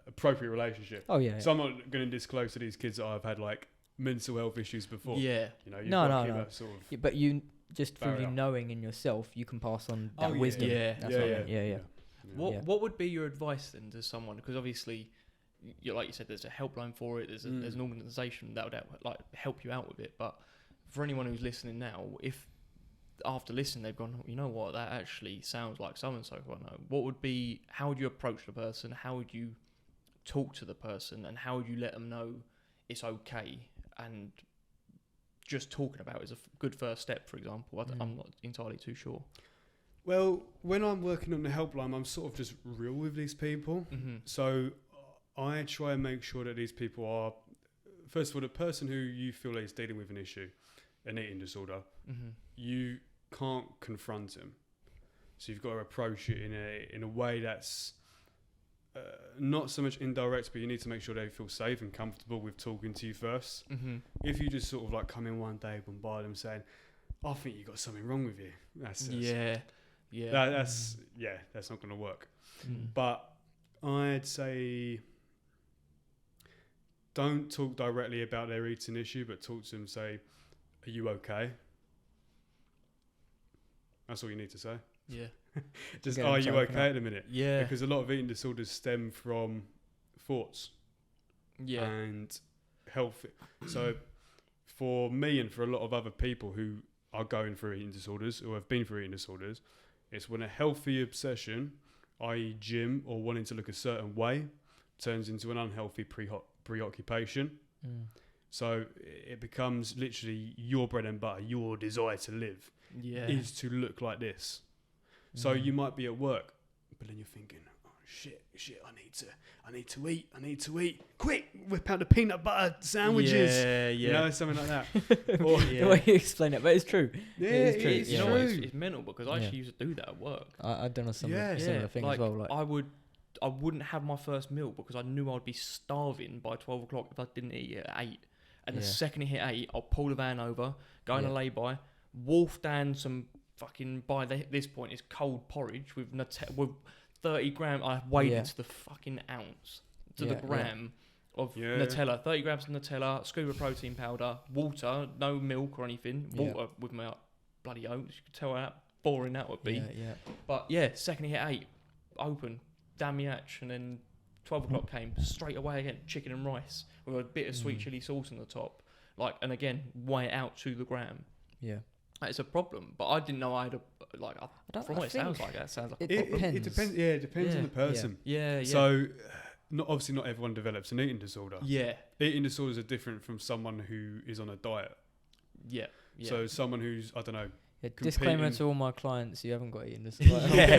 appropriate relationship. So I'm not going to disclose to these kids that I've had like mental health issues before. You know, you've got to keep that sort of but you just through knowing in yourself, you can pass on that wisdom. What would be your advice then to someone? Because obviously, like you said, there's a helpline for it. There's an organisation that would help you out with it. But for anyone who's listening now, if after listening they've gone, you know what, that actually sounds like so and so. What would be? How would you approach the person? How would you talk to the person? And how would you let them know it's okay? And just talking about it is a good first step. For example, I'm not entirely too sure. Well, when I'm working on the helpline, I'm sort of just real with these people. So I try and make sure that these people are, first of all, the person who you feel is dealing with an issue, an eating disorder, you can't confront him. So you've got to approach it in a way that's not so much indirect, but you need to make sure they feel safe and comfortable with talking to you first. If you just sort of like come in one day, bombard them saying, I think you got something wrong with you. That's not going to work. But I'd say don't talk directly about their eating issue, but talk to them. Say, "Are you okay?" That's all you need to say. Just, are you okay at the minute? Because a lot of eating disorders stem from thoughts. And health. So for me and for a lot of other people who are going through eating disorders or have been through eating disorders, it's when a healthy obsession, i.e. gym or wanting to look a certain way, turns into an unhealthy preoccupation. So it becomes literally your bread and butter, your desire to live is to look like this. So you might be at work, but then you're thinking, oh shit, I need to eat. Quick, whip out the peanut butter sandwiches. You know, something like that. Or the way you explain it, but it's true. It's true. You know, it's mental because I actually used to do that at work. I've done a similar thing as well. Like I wouldn't have my first meal because I knew I'd be starving by 12 o'clock if I didn't eat it at 8. And the second it hit 8, I'll pull the van over, go in a lay-by, wolf down some fucking, by this point, it's cold porridge with 30 grams. I weighed it to the fucking ounce, to the gram of Nutella. 30 grams of Nutella, scoop of protein powder, water, no milk or anything. Water with my bloody oats. You could tell how boring that would be. But second it hit 8, open, damn yatch, and then 12 o'clock came, straight away again, chicken and rice with a bit of sweet chili sauce on the top. And again, weigh it out to the gram. it's a problem. But I didn't know I had from what it sounds like, that sounds like a problem. depends. It depends. Yeah, it depends on Yeah. the person. Yeah. So, obviously not everyone develops an eating disorder. Yeah. Eating disorders are different from someone who is on a diet. Yeah. Yeah. So someone who's, I don't know. Yeah, disclaimer competing- to all my clients: you haven't got eating disorders. He's doing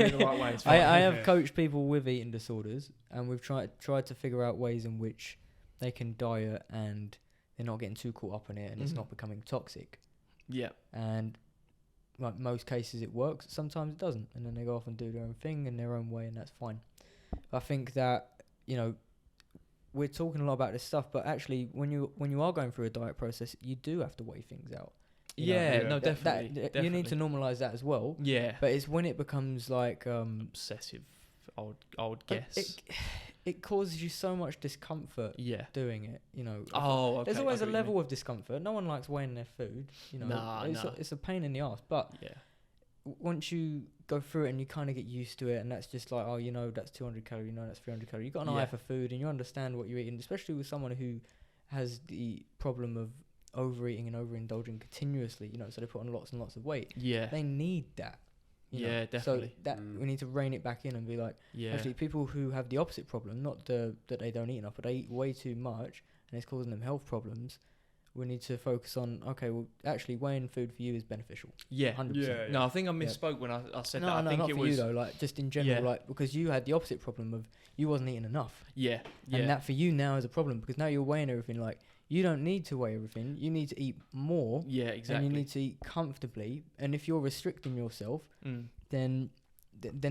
it the right way. It's fine. I have coached people with eating disorders, and we've tried to figure out ways in which they can diet and they're not getting too caught up in it, and it's Mhm. not becoming toxic. Yeah. And like most cases, it works. Sometimes it doesn't, and then they go off and do their own thing in their own way, and that's fine. I think that we're talking a lot about this stuff, but actually, when you are going through a diet process, you do have to weigh things out. You know? Yeah. No, That- definitely. you need to normalise that as well. Yeah. But it's when it becomes like Obsessive. I would guess. it causes you so much discomfort Yeah. doing it. Oh, okay. There's I always get a what you level mean. of discomfort. No one likes weighing their food. Nah. It's a pain in the ass. But Yeah. once you go through it and you kind of get used to it, and that's just like, that's 200 calories, that's 300 calories. You've got an eye Yeah. for food, and you understand what you're eating, especially with someone who has the problem of overeating and overindulging continuously. So they put on lots and lots of weight. Yeah. They need that. Yeah, definitely. So that we need to rein it back in and be like, Yeah. actually, people who have the opposite problem, not that they don't eat enough, but they eat way too much and it's causing them health problems. We need to focus on, okay, well, actually, weighing food for you is beneficial. Yeah. 100%. Yeah. No, I think I misspoke when I said that. No, I think not it for was. you though. Like just in general, Yeah. like because you had the opposite problem of you wasn't eating enough, Yeah. Yeah. and that for you now is a problem because now you're weighing everything. Like you don't need to weigh everything. You need to eat more, Yeah. Exactly. and you need to eat comfortably. And if you're restricting yourself, Mm. then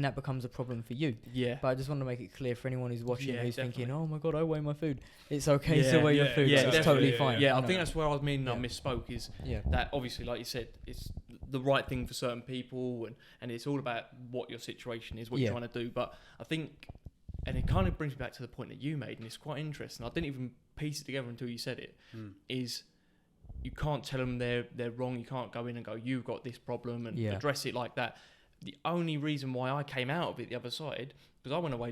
that becomes a problem for you. Yeah. But I just want to make it clear for anyone who's watching Yeah, who's thinking, definitely. "Oh my god, I weigh my food." It's okay to Yeah, weigh your yeah, food. yeah, It's definitely, totally yeah, fine. Yeah, I you think know? that's where I mean I Yeah. misspoke is Yeah. that obviously, like you said, it's the right thing for certain people, and it's all about what your situation is, what Yeah. you're trying to do. But I think, and it kind of brings me back to the point that you made, and it's quite interesting. I didn't even piece it together until you said it. Is you can't tell them they're wrong. You can't go in and go, you've got this problem, and Yeah. address it like that. The only reason why I came out of it the other side, because I went away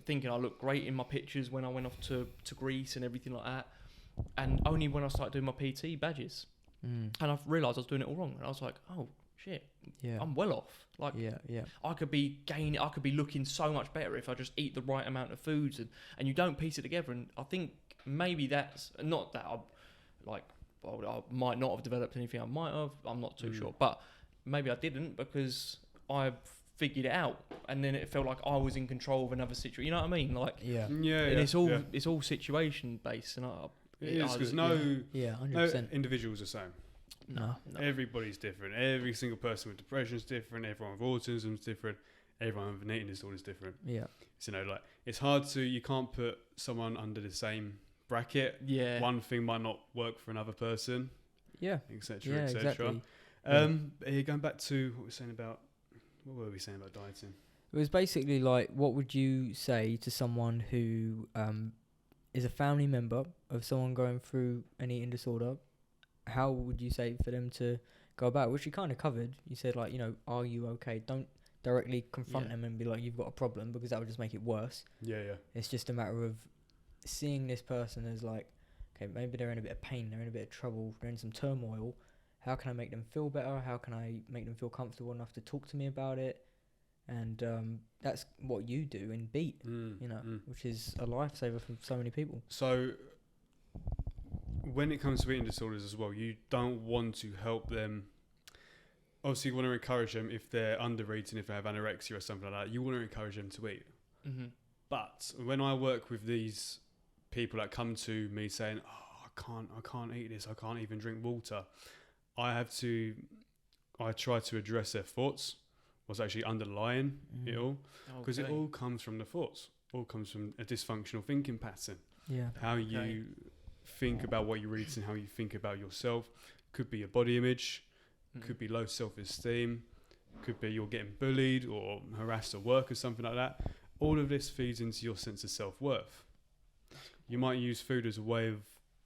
thinking I looked great in my pictures when I went off to Greece and everything like that, and only when I started doing my PT badges, and I realised I was doing it all wrong, and I was like, oh shit, Yeah. I'm well off. Like Yeah. I could be looking so much better if I just eat the right amount of foods, and you don't piece it together. And I think maybe that's not that I might not have developed anything. I might have. I'm not too sure, but maybe I didn't because I figured it out, and then it felt like I was in control of another situation. You know what I mean? Like, Yeah. Yeah. and it's all situation based, and It is because Yeah. 100%. no individual's the same. No. Everybody's different. Every single person with depression is different. Everyone with autism is different. Everyone with an eating disorder is different. Yeah. So, it's hard you can't put someone under the same bracket. Yeah. One thing might not work for another person, Yeah. etc., Yeah. etc. Exactly. Going back to what were we saying about dieting? It was basically like, what would you say to someone who is a family member of someone going through an eating disorder? How would you say for them to go about it? Which you kind of covered. You said like, are you okay? Don't directly confront them and be like, you've got a problem, because that would just make it worse. Yeah. It's just a matter of seeing this person as like, okay, maybe they're in a bit of pain, they're in a bit of trouble, they're in some turmoil. How can I make them feel better? How can I make them feel comfortable enough to talk to me about it? And that's what you do in Beat, which is a lifesaver for so many people. So, when it comes to eating disorders as well, you don't want to help them. Obviously, you want to encourage them if they're under eating, if they have anorexia or something like that. You want to encourage them to eat. Mm-hmm. But when I work with these people that come to me saying, "Oh, I can't eat this. I can't even drink water," I try to address their thoughts, what's actually underlying it all, because it all comes from the thoughts. All comes from a dysfunctional thinking pattern. Yeah. How you think about what you're eating, how you think about yourself. Could be your body image, could be low self-esteem, could be you're getting bullied or harassed at work or something like that. All of this feeds into your sense of self-worth. You might use food as a way of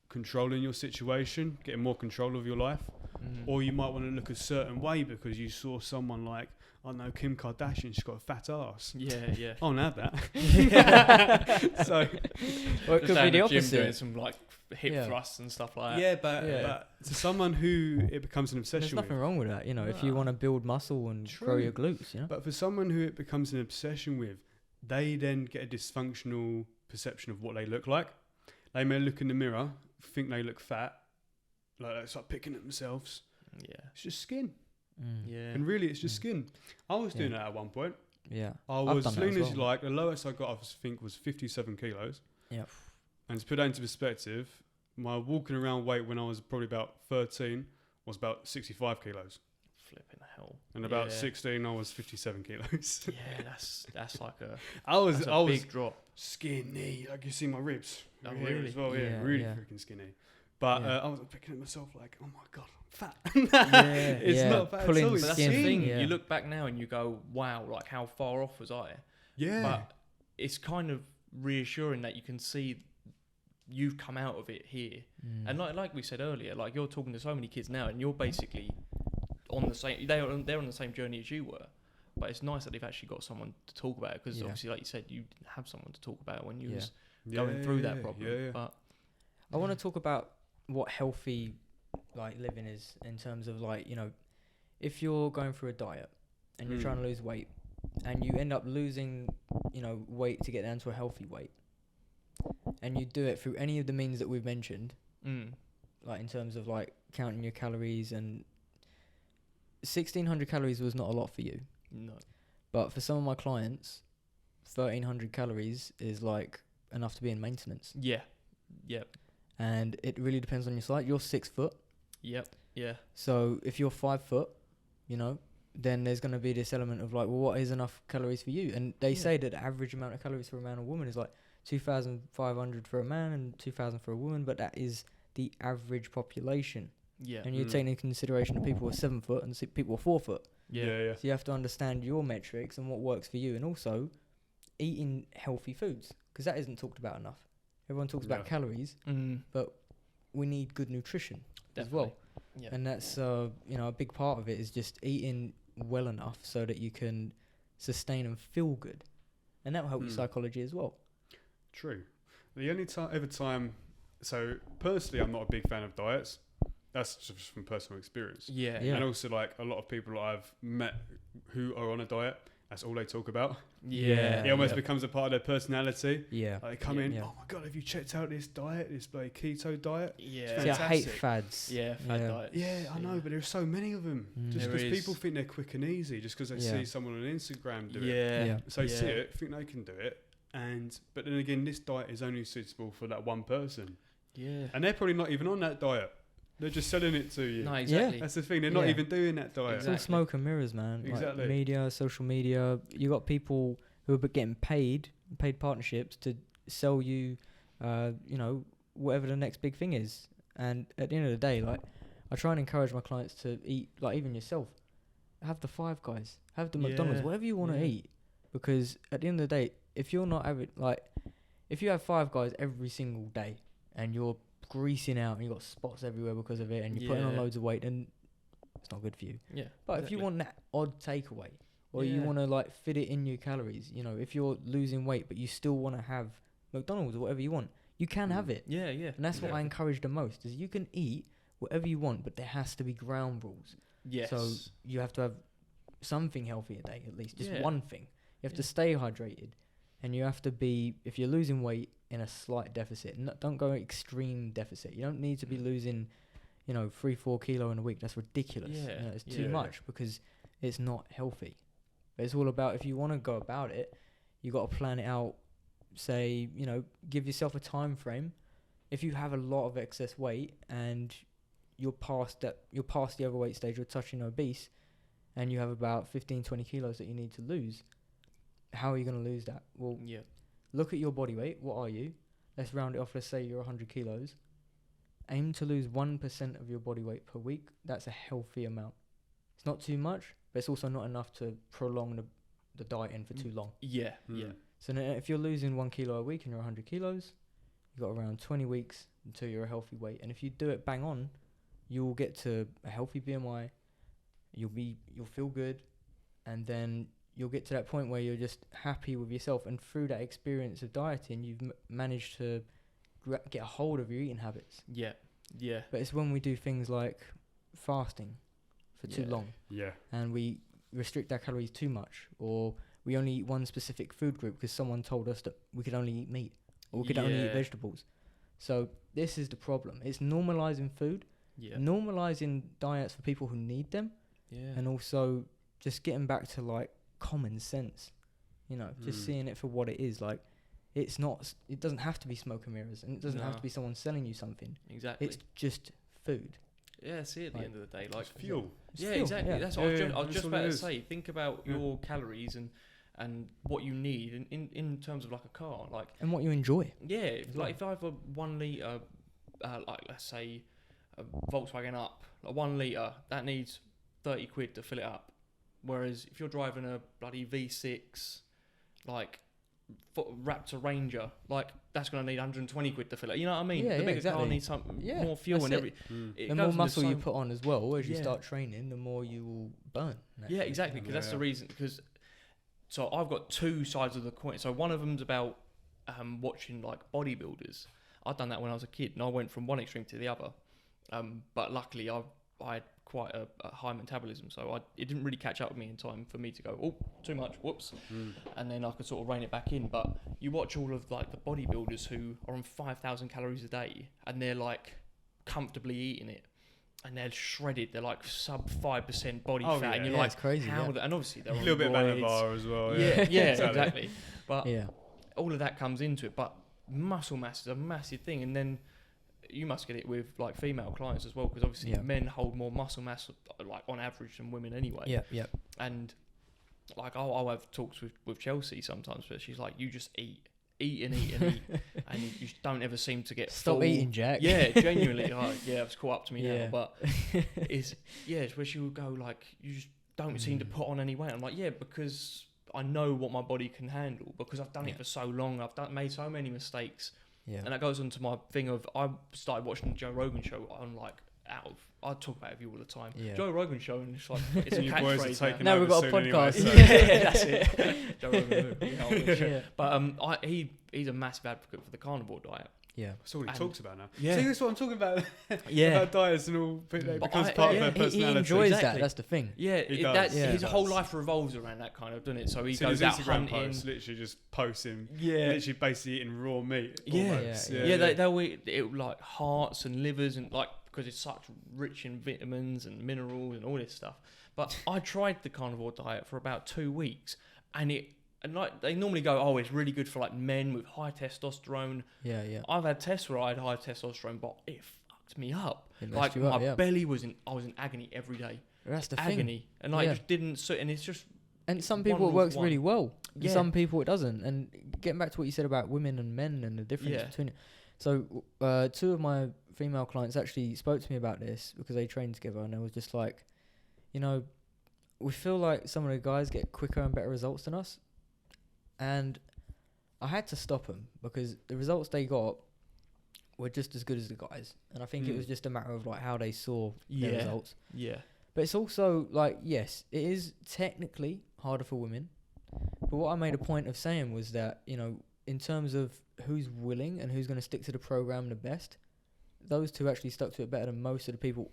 controlling your situation, getting more control of your life, or you might want to look a certain way because you saw someone like, I don't know, Kim Kardashian, she's got a fat ass. Yeah. I won't have that. So, well, it could be the opposite. Doing some like hip thrusts and stuff like that. yeah, but to someone who it becomes an obsession There's nothing with. wrong with that, if you want to build muscle and grow your glutes, But for someone who it becomes an obsession with, they then get a dysfunctional perception of what they look like. They may look in the mirror, think they look fat, like they start picking at themselves. Yeah. It's just skin. Yeah. And really, it's just skin. I was doing that at one point. Yeah. I was, as soon as like, the lowest I got, I think, was 57 kilos. Yeah. And to put that into perspective, my walking around weight when I was probably about 13 was about 65 kilos. Flipping hell. And about 16, I was 57 kilos. Yeah, that's like a I was big drop. Skinny. Like you see my ribs. Oh, Here really? as well, Yeah, really yeah. freaking skinny. But I was picking at myself like, oh my God, I'm fat. It's not fat Pulling at all. But It's that's skin. the thing. Yeah. You look back now and you go, wow, like how far off was I? Yeah. But it's kind of reassuring that you can see you've come out of it here. And like we said earlier, like you're talking to so many kids now and you're basically on the same, they're on the same journey as you were. But it's nice that they've actually got someone to talk about it because obviously, like you said, you didn't have someone to talk about it when you was going through that problem. Yeah. But I want to talk about what healthy living is in terms of if you're going through a diet and you're trying to lose weight and you end up losing weight to get down to a healthy weight and you do it through any of the means that we've mentioned, like in terms of counting your calories, and 1,600 calories was not a lot for you. no. But for some of my clients, 1,300 calories is enough to be in maintenance. Yeah. Yep. And it really depends on your size. You're 6 foot. Yep. Yeah. So if you're 5 foot, then there's going to be this element of what is enough calories for you? And they say that the average amount of calories for a man or woman is 2,500 for a man and 2,000 for a woman, but that is the average population. Yeah. And you're taking into consideration that people are 7 foot and people are 4 foot. Yeah. So you have to understand your metrics and what works for you, and also eating healthy foods, because that isn't talked about enough. Everyone talks about calories, but we need good nutrition as well. Yeah. And that's a big part of it is just eating well enough so that you can sustain and feel good, and that will help your psychology as well. True. The only time, so personally, I'm not a big fan of diets. That's just from personal experience. Yeah. And also, a lot of people that I've met who are on a diet, that's all they talk about. Yeah. It almost becomes a part of their personality. Yeah. They come in, Yeah. oh my God, have you checked out this diet, this keto diet? Yeah. See, I hate fantastic. fads. Yeah. Fad diets. Yeah, I know, but there's so many of them. Just There because is. people think they're quick and easy, just because they see someone on Instagram do it. Yeah. So see it, think they can do it. But then again, this diet is only suitable for that one person. Yeah. And they're probably not even on that diet. They're just selling it to you. No, exactly. That's the thing. They're not even doing that diet. It's all smoke and mirrors, man. Exactly. Media, social media. You got people who are getting paid partnerships to sell you, whatever the next big thing is. And at the end of the day, I try and encourage my clients to eat, even yourself, have the Five Guys, have the McDonald's, whatever you want to eat. Because at the end of the day, if you're not having, if you have Five Guys every single day and you're greasing out and you got spots everywhere because of it and you're putting on loads of weight, and it's not good for you. Yeah. But if you want that odd takeaway, or you want to fit it in your calories, if you're losing weight but you still want to have McDonald's or whatever you want, you can have it. Yeah. Yeah. And that's what I encourage the most, is you can eat whatever you want, but there has to be ground rules. Yes. So you have to have something healthy a day, at least just Yeah. one thing. You have to stay hydrated, and you have to be, if you're losing weight, in a slight deficit. Don't go extreme deficit. You don't need to be losing, 3-4 kilo in a week. That's ridiculous. Yeah. It's too much because it's not healthy. But it's all about, if you want to go about it, you got to plan it out. Say, give yourself a time frame. If you have a lot of excess weight and you're past the overweight stage, you're touching obese, and you have about 15-20 kilos that you need to lose, how are you going to lose that? Well, look at your body weight. What are you? Let's round it off. Let's say you're 100 kilos. Aim to lose 1% of your body weight per week. That's a healthy amount. It's not too much, but it's also not enough to prolong the dieting for too long. Yeah. So now if you're losing 1 kilo a week and you're 100 kilos, you've got around 20 weeks until you're a healthy weight. And if you do it bang on, you'll get to a healthy BMI, you'll feel good, and then you'll get to that point where you're just happy with yourself, and through that experience of dieting, you've managed to get a hold of your eating habits. Yeah. But it's when we do things like fasting for too long, and we restrict our calories too much, or we only eat one specific food group because someone told us that we could only eat meat, or we could only eat vegetables. So this is the problem. It's normalizing food, normalizing diets for people who need them, and also just getting back to like common sense, just seeing it for what it is. Like, it doesn't have to be smoke and mirrors, and it doesn't have to be someone selling you something. Exactly. It's just food. Yeah, see, at the end of the day, like, it's fuel. Yeah, exactly. That's what I was just about to say. Think about your calories and what you need in terms of like a car, like, and what you enjoy. Yeah, like if I have a 1 litre, like let's say a Volkswagen Up, like 1 litre, that needs 30 quid to fill it up. Whereas if you're driving a bloody V6, like Raptor Ranger, like that's going to need 120 quid to fill it. You know what I mean? The bigger car needs more fuel and everything. The more muscle you put on as well, as you start training, the more you will burn. Yeah, exactly. Because that's the reason. Because so I've got two sides of the coin. So one of them's about watching like bodybuilders. I'd done that when I was a kid, and I went from one extreme to the other. But luckily, I had quite a high metabolism, so it didn't really catch up with me in time for me to go, oh, too much, whoops, and then I could sort of rein it back in. But you watch all of like the bodybuilders who are on 5,000 calories a day, and they're like comfortably eating it, and they're shredded. They're like sub 5% body fat, and you're like, it's crazy. how? And obviously they're a on little bit of roids. Anabar as well. Yeah, exactly. But all of that comes into it. But muscle mass is a massive thing, and then you must get it with like female clients as well, because obviously men hold more muscle mass like on average than women anyway. And like I'll have talks with Chelsea sometimes, but she's like, you just eat, and you just don't ever seem to get stop full. Eating, Jack. Yeah, genuinely. Like, it's caught up to me now, but it's where she will go like, you just don't seem to put on any weight. I'm like, because I know what my body can handle, because I've done it for so long. I've made so many mistakes. Yeah. And that goes on to my thing of, I started watching the Joe Rogan show on like I talk about it with you all the time. Yeah. Joe Rogan show, and it's like, it's a catchphrase. Now we've got a podcast. Anyway, that's it. Joe Rogan. But he's a massive advocate for the carnivore diet. Yeah, that's all he talks about now. Yeah. See, that's what I'm talking about. About diets and all. It becomes part of their personality. He enjoys that. That's the thing. Yeah, his whole life revolves around that kind of, doesn't it? So he goes out hunting. Posts, literally just posting. Literally basically eating raw meat. They'll eat it like hearts and livers, and like, because it's such rich in vitamins and minerals and all this stuff. But I tried the carnivore diet for about 2 weeks, and like they normally go, oh, it's really good for like men with high testosterone. Yeah. I've had tests where I had high testosterone, but it fucked me up. Like my belly I was in agony every day. That's the agony, thing. And like it just didn't sit, and it's just. And some people it works really well. Yeah. Some people it doesn't. And getting back to what you said about women and men and the difference between it. So 2 of my female clients actually spoke to me about this because they trained together, and they was just like, we feel like some of the guys get quicker and better results than us. And I had to stop them because the results they got were just as good as the guys. And I think it was just a matter of like how they saw their results. Yeah. But it's also like, yes, it is technically harder for women. But what I made a point of saying was that, in terms of who's willing and who's going to stick to the program the best, those 2 actually stuck to it better than most of the people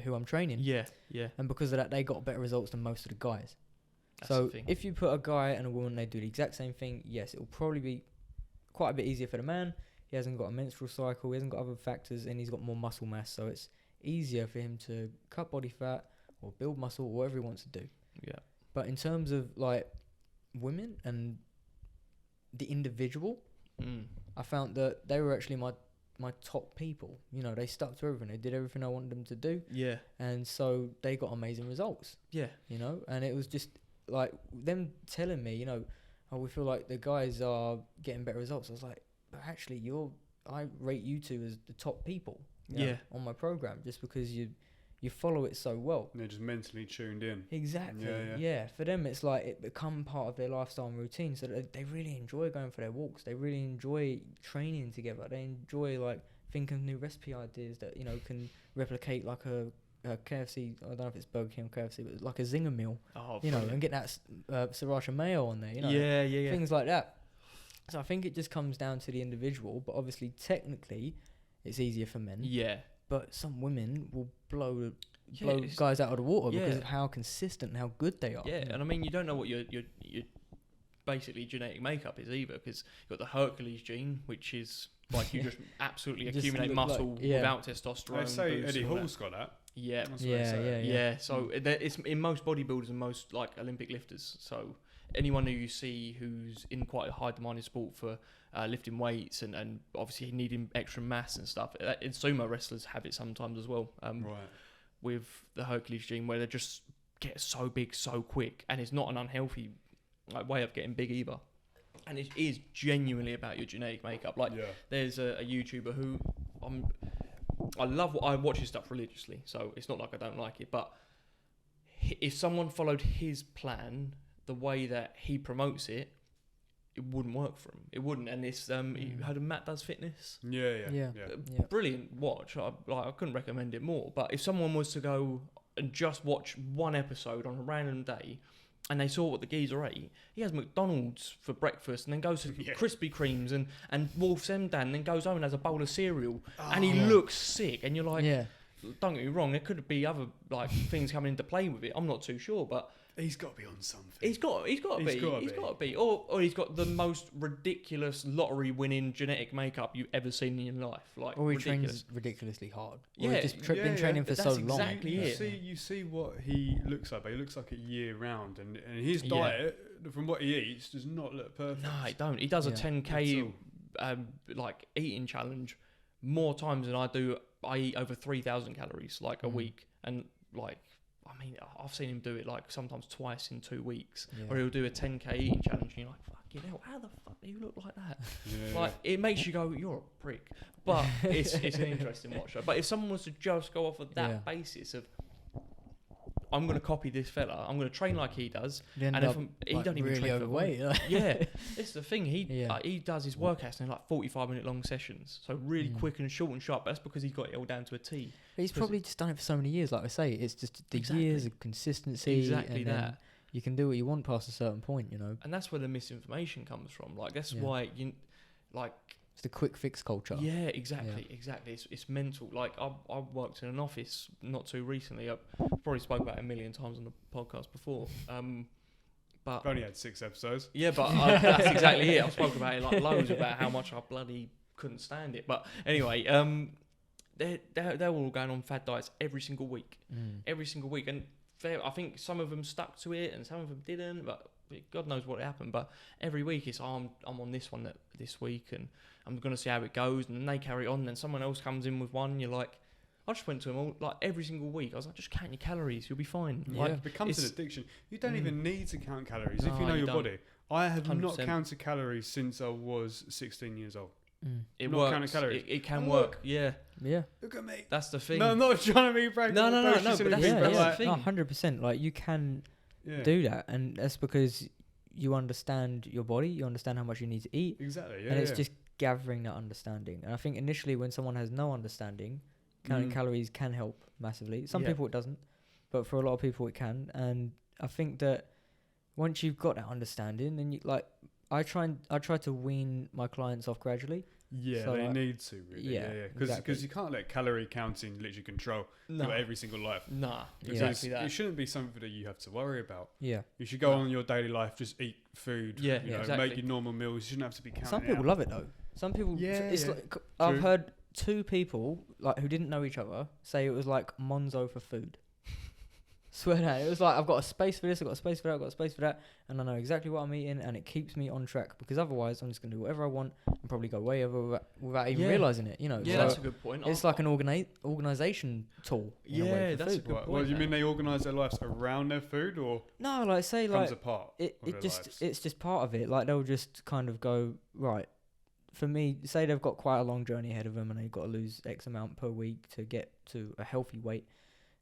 who I'm training. Yeah. And because of that, they got better results than most of the guys. That's so if you put a guy and a woman, they do the exact same thing, yes, it will probably be quite a bit easier for the man. He hasn't got a menstrual cycle, he hasn't got other factors, and he's got more muscle mass, so it's easier for him to cut body fat or build muscle or whatever he wants to do. Yeah. But in terms of like women and the individual, I found that they were actually my top people. They stuck to everything. They did everything I wanted them to do. Yeah. And so they got amazing results. Yeah. And it was just like them telling me, we feel like the guys are getting better results. I was like, but actually I rate you 2 as the top people on my program, just because you follow it so well. And they're just mentally tuned in. Exactly. Yeah. For them, it's like it become part of their lifestyle and routine. So they really enjoy going for their walks. They really enjoy training together. They enjoy like think of new recipe ideas that can replicate like a KFC. I don't know if it's Burger King or KFC, but like a zinger meal. Oh, and get that sriracha mayo on there. Yeah. Things like that. So I think it just comes down to the individual, but obviously technically it's easier for men. Yeah. But some women will blow Yeah, guys out of the water because yeah. of how consistent and how good they are. Yeah, and I mean, you don't know what your basically genetic makeup is either, because you've got the Hercules gene, which is like you just absolutely Just accumulate look muscle like- yeah. without testosterone. They say boost Eddie and all Hall's got that. Yeah. That's what they say. Yeah. So it's in most bodybuilders and most like Olympic lifters. So anyone who you see who's in quite a high demanding sport for lifting weights and obviously needing extra mass and stuff, in sumo wrestlers have it sometimes as well. Right. With the Hercules gene, where they just get so big so quick, and it's not an unhealthy way of getting big either. And it is genuinely about your genetic makeup. Like, there's a YouTuber who I watch his stuff religiously, so it's not like I don't like it. But if someone followed his plan, the way that he promotes it, it wouldn't work for him. It wouldn't. And it's you heard of Matt Does Fitness? Yeah. Brilliant watch. I couldn't recommend it more. But if someone was to go and just watch one episode on a random day, and they saw what the geezer ate, he has McDonald's for breakfast and then goes to Krispy Kremes and Wolf's End and then goes home and has a bowl of cereal, and he looks sick, and you're like, don't get me wrong, there could be other like things coming into play with it. I'm not too sure, but he's got to be on something. He's got to be, or he's got the most ridiculous lottery-winning genetic makeup you've ever seen in your life. Like, or he ridiculous. trains ridiculously hard. Yeah, or he's just been training for so That's long. exactly it. You see what he looks like, but he looks like it year round, and his diet, from what he eats, does not look perfect. No, he don't. He does a 10k like eating challenge more times than I do. I eat over 3,000 calories like a week, and like, I mean, I've seen him do it like sometimes twice in 2 weeks, or he'll do a 10k eating challenge, and you're like, fucking hell, how the fuck do you look like that? Like, it makes you go, you're a prick. But it's an interesting watch. But if someone was to just go off of that basis of, I'm going to copy this fella, I'm going to train like he does, and if he don't even really train overweight. It's the thing. He does his workouts in like 45-minute long sessions, so really quick and short and sharp. That's because he's got it all down to a T. But he's probably just done it for so many years. Like I say, it's just the years of consistency. Exactly and that. then you can do what you want past a certain point, And that's where the misinformation comes from. Like, that's why it's the quick fix culture. Yeah, exactly. It's mental. Like, I worked in an office not too recently. I've probably spoke about it a million times on the podcast before. But I've only had 6 episodes. Yeah, but that's exactly it. I've spoken about it like loads about how much I bloody couldn't stand it. But anyway, they're all going on fad diets every single week. And I think some of them stuck to it and some of them didn't, but God knows what happened. But every week it's, I'm on this one this week, and I'm going to see how it goes, and then they carry on, and then someone else comes in with one, and you're like, I just went to them all, like, every single week. I was like, just count your calories, you'll be fine. Like, It becomes an addiction. You don't even need to count calories if you know your body. I have 100%. not counted calories since I was 16 years old. It Not works. counting calories. It can work. Yeah. Look at me. That's the thing. No, I'm not trying to be braggy. No, but that's the thing. 100%. Like, you can do that, and that's because you understand your body, you understand how much you need to eat. Exactly, and it's just gathering that understanding. And I think initially when someone has no understanding, counting calories can help massively. Some people it doesn't, but for a lot of people it can. And I think that once you've got that understanding, then you like, I try to wean my clients off gradually. Yeah, so they need to, really. Yeah. Because you can't let calorie counting literally control your every single life. Nah, exactly that. It shouldn't be something that you have to worry about. Yeah. You should go on your daily life, just eat food. Yeah, make your normal meals. You shouldn't have to be counting. Some people love it though. Some people, like, I've heard 2 people like who didn't know each other say it was like Monzo for food. Swear that it was like, I've got a space for this, I've got a space for that, I've got a space for that, and I know exactly what I'm eating, and it keeps me on track, because otherwise I'm just going to do whatever I want and probably go way over without even realising it, Yeah, so that's a good point. It's like an organisation tool. Yeah, that's a good point. Well, you mean they organise their lives around their food, or no? Like, say, it like, comes apart. It's just part of it. Like, they'll just kind of go, right. For me, say they've got quite a long journey ahead of them, and they've got to lose X amount per week to get to a healthy weight.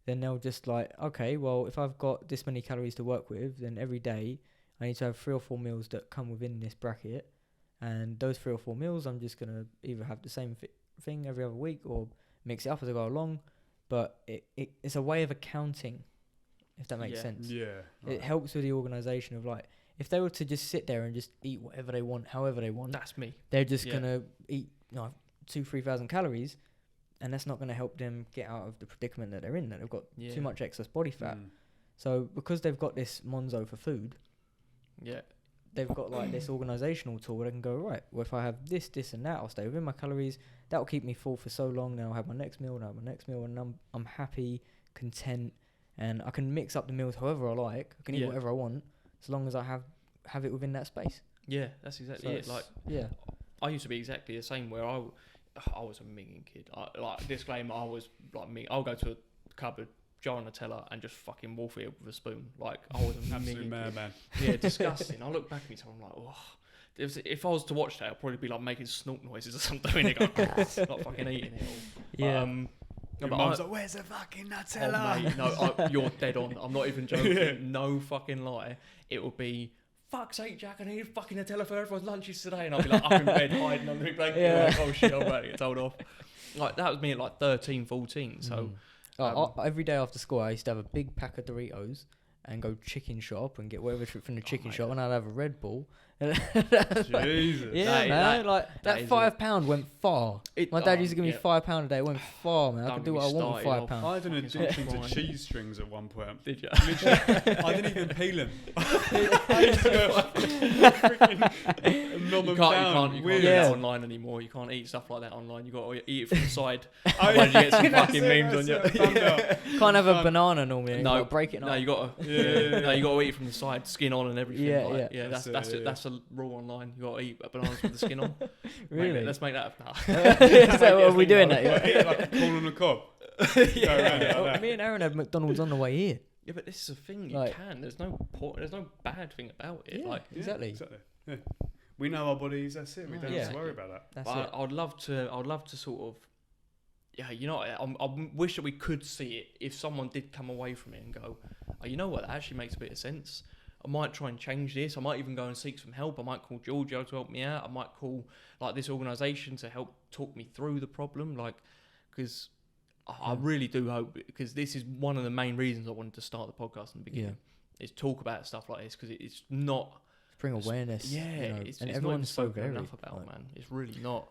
Then they'll just like, okay, well, if I've got this many calories to work with, then every day I need to have 3 or 4 meals that come within this bracket. And those 3 or 4 meals, I'm just going to either have the same thing every other week or mix it up as I go along. But it's a way of accounting, if that makes sense. Yeah. It helps with the organisation of like, if they were to just sit there and just eat whatever they want, however they want, That's me. they're just gonna eat 2,000-3,000 calories, and that's not gonna help them get out of the predicament that they're in. That they've got too much excess body fat. So because they've got this Monzo for food, they've got like this organisational tool where they can go, right, well, if I have this, and that, I'll stay within my calories. That will keep me full for so long. Then I'll have my next meal, and I'm happy, content, and I can mix up the meals however I like. I can eat whatever I want, as long as I have it within that space. Yeah, that's exactly it. Like, I used to be exactly the same. Where I was a minging kid. Like, disclaimer, I was like me. I'll go to a cupboard, jar of Nutella, and just fucking wolf it with a spoon. Like, I was a absolute minging kid. man. Yeah, disgusting. I look back at me, and I'm like, oh. If I was to watch that, I'd probably be like making snort noises or something. Not fucking eating it all. Yeah. Your mum's like, where's the fucking Nutella? Oh, mate, no, you're dead on. I'm not even joking. No fucking lie. It would be, fuck's sake, Jack, I need fucking Nutella for everyone's lunches today. And I'd be like up in bed hiding under my blanket. Like, oh shit, I'm about to get told off. Like, that was me at like 13, 14. So every day after school, I used to have a big pack of Doritos and go chicken shop and get whatever from the chicken shop, and I'd have a Red Bull. Jesus. Yeah, man. That £5 went far. My dad used to give me £5 a day. It went far, man. I could do what I want with £5. I had an addiction to cheese strings at one point. Did you? Literally, I didn't even peel them. I used to go freaking nom them down. You can't do that online anymore. You can't eat stuff like that online. You got to eat it from the side. Otherwise, you get some fucking memes on you. Can't have a banana normally. No, break it. No, you got to. No, you got to eat it from the side, skin on and everything. Yeah. That's a rule online. You got to eat bananas with the skin on. Really? Let's make that. So are we doing that? Yeah. Like a corn on the cob. Me and Aaron had McDonald's on the way here. Yeah, but this is a thing. You can. There's no bad thing about it. Yeah, exactly. Yeah. We know our bodies. That's it. We don't have to worry about that. That's it. I'd love to sort of. Yeah, you know, I wish that we could see it if someone did come away from it and go, oh, you know what, that actually makes a bit of sense. I might try and change this. I might even go and seek some help. I might call Giorgio to help me out. I might call like this organisation to help talk me through the problem. Like, because I really do hope, because this is one of the main reasons I wanted to start the podcast in the beginning, is talk about stuff like this, because it's not... Bring awareness. Yeah, you know, it's and not everyone's so spoken varied enough about, man. It's really not.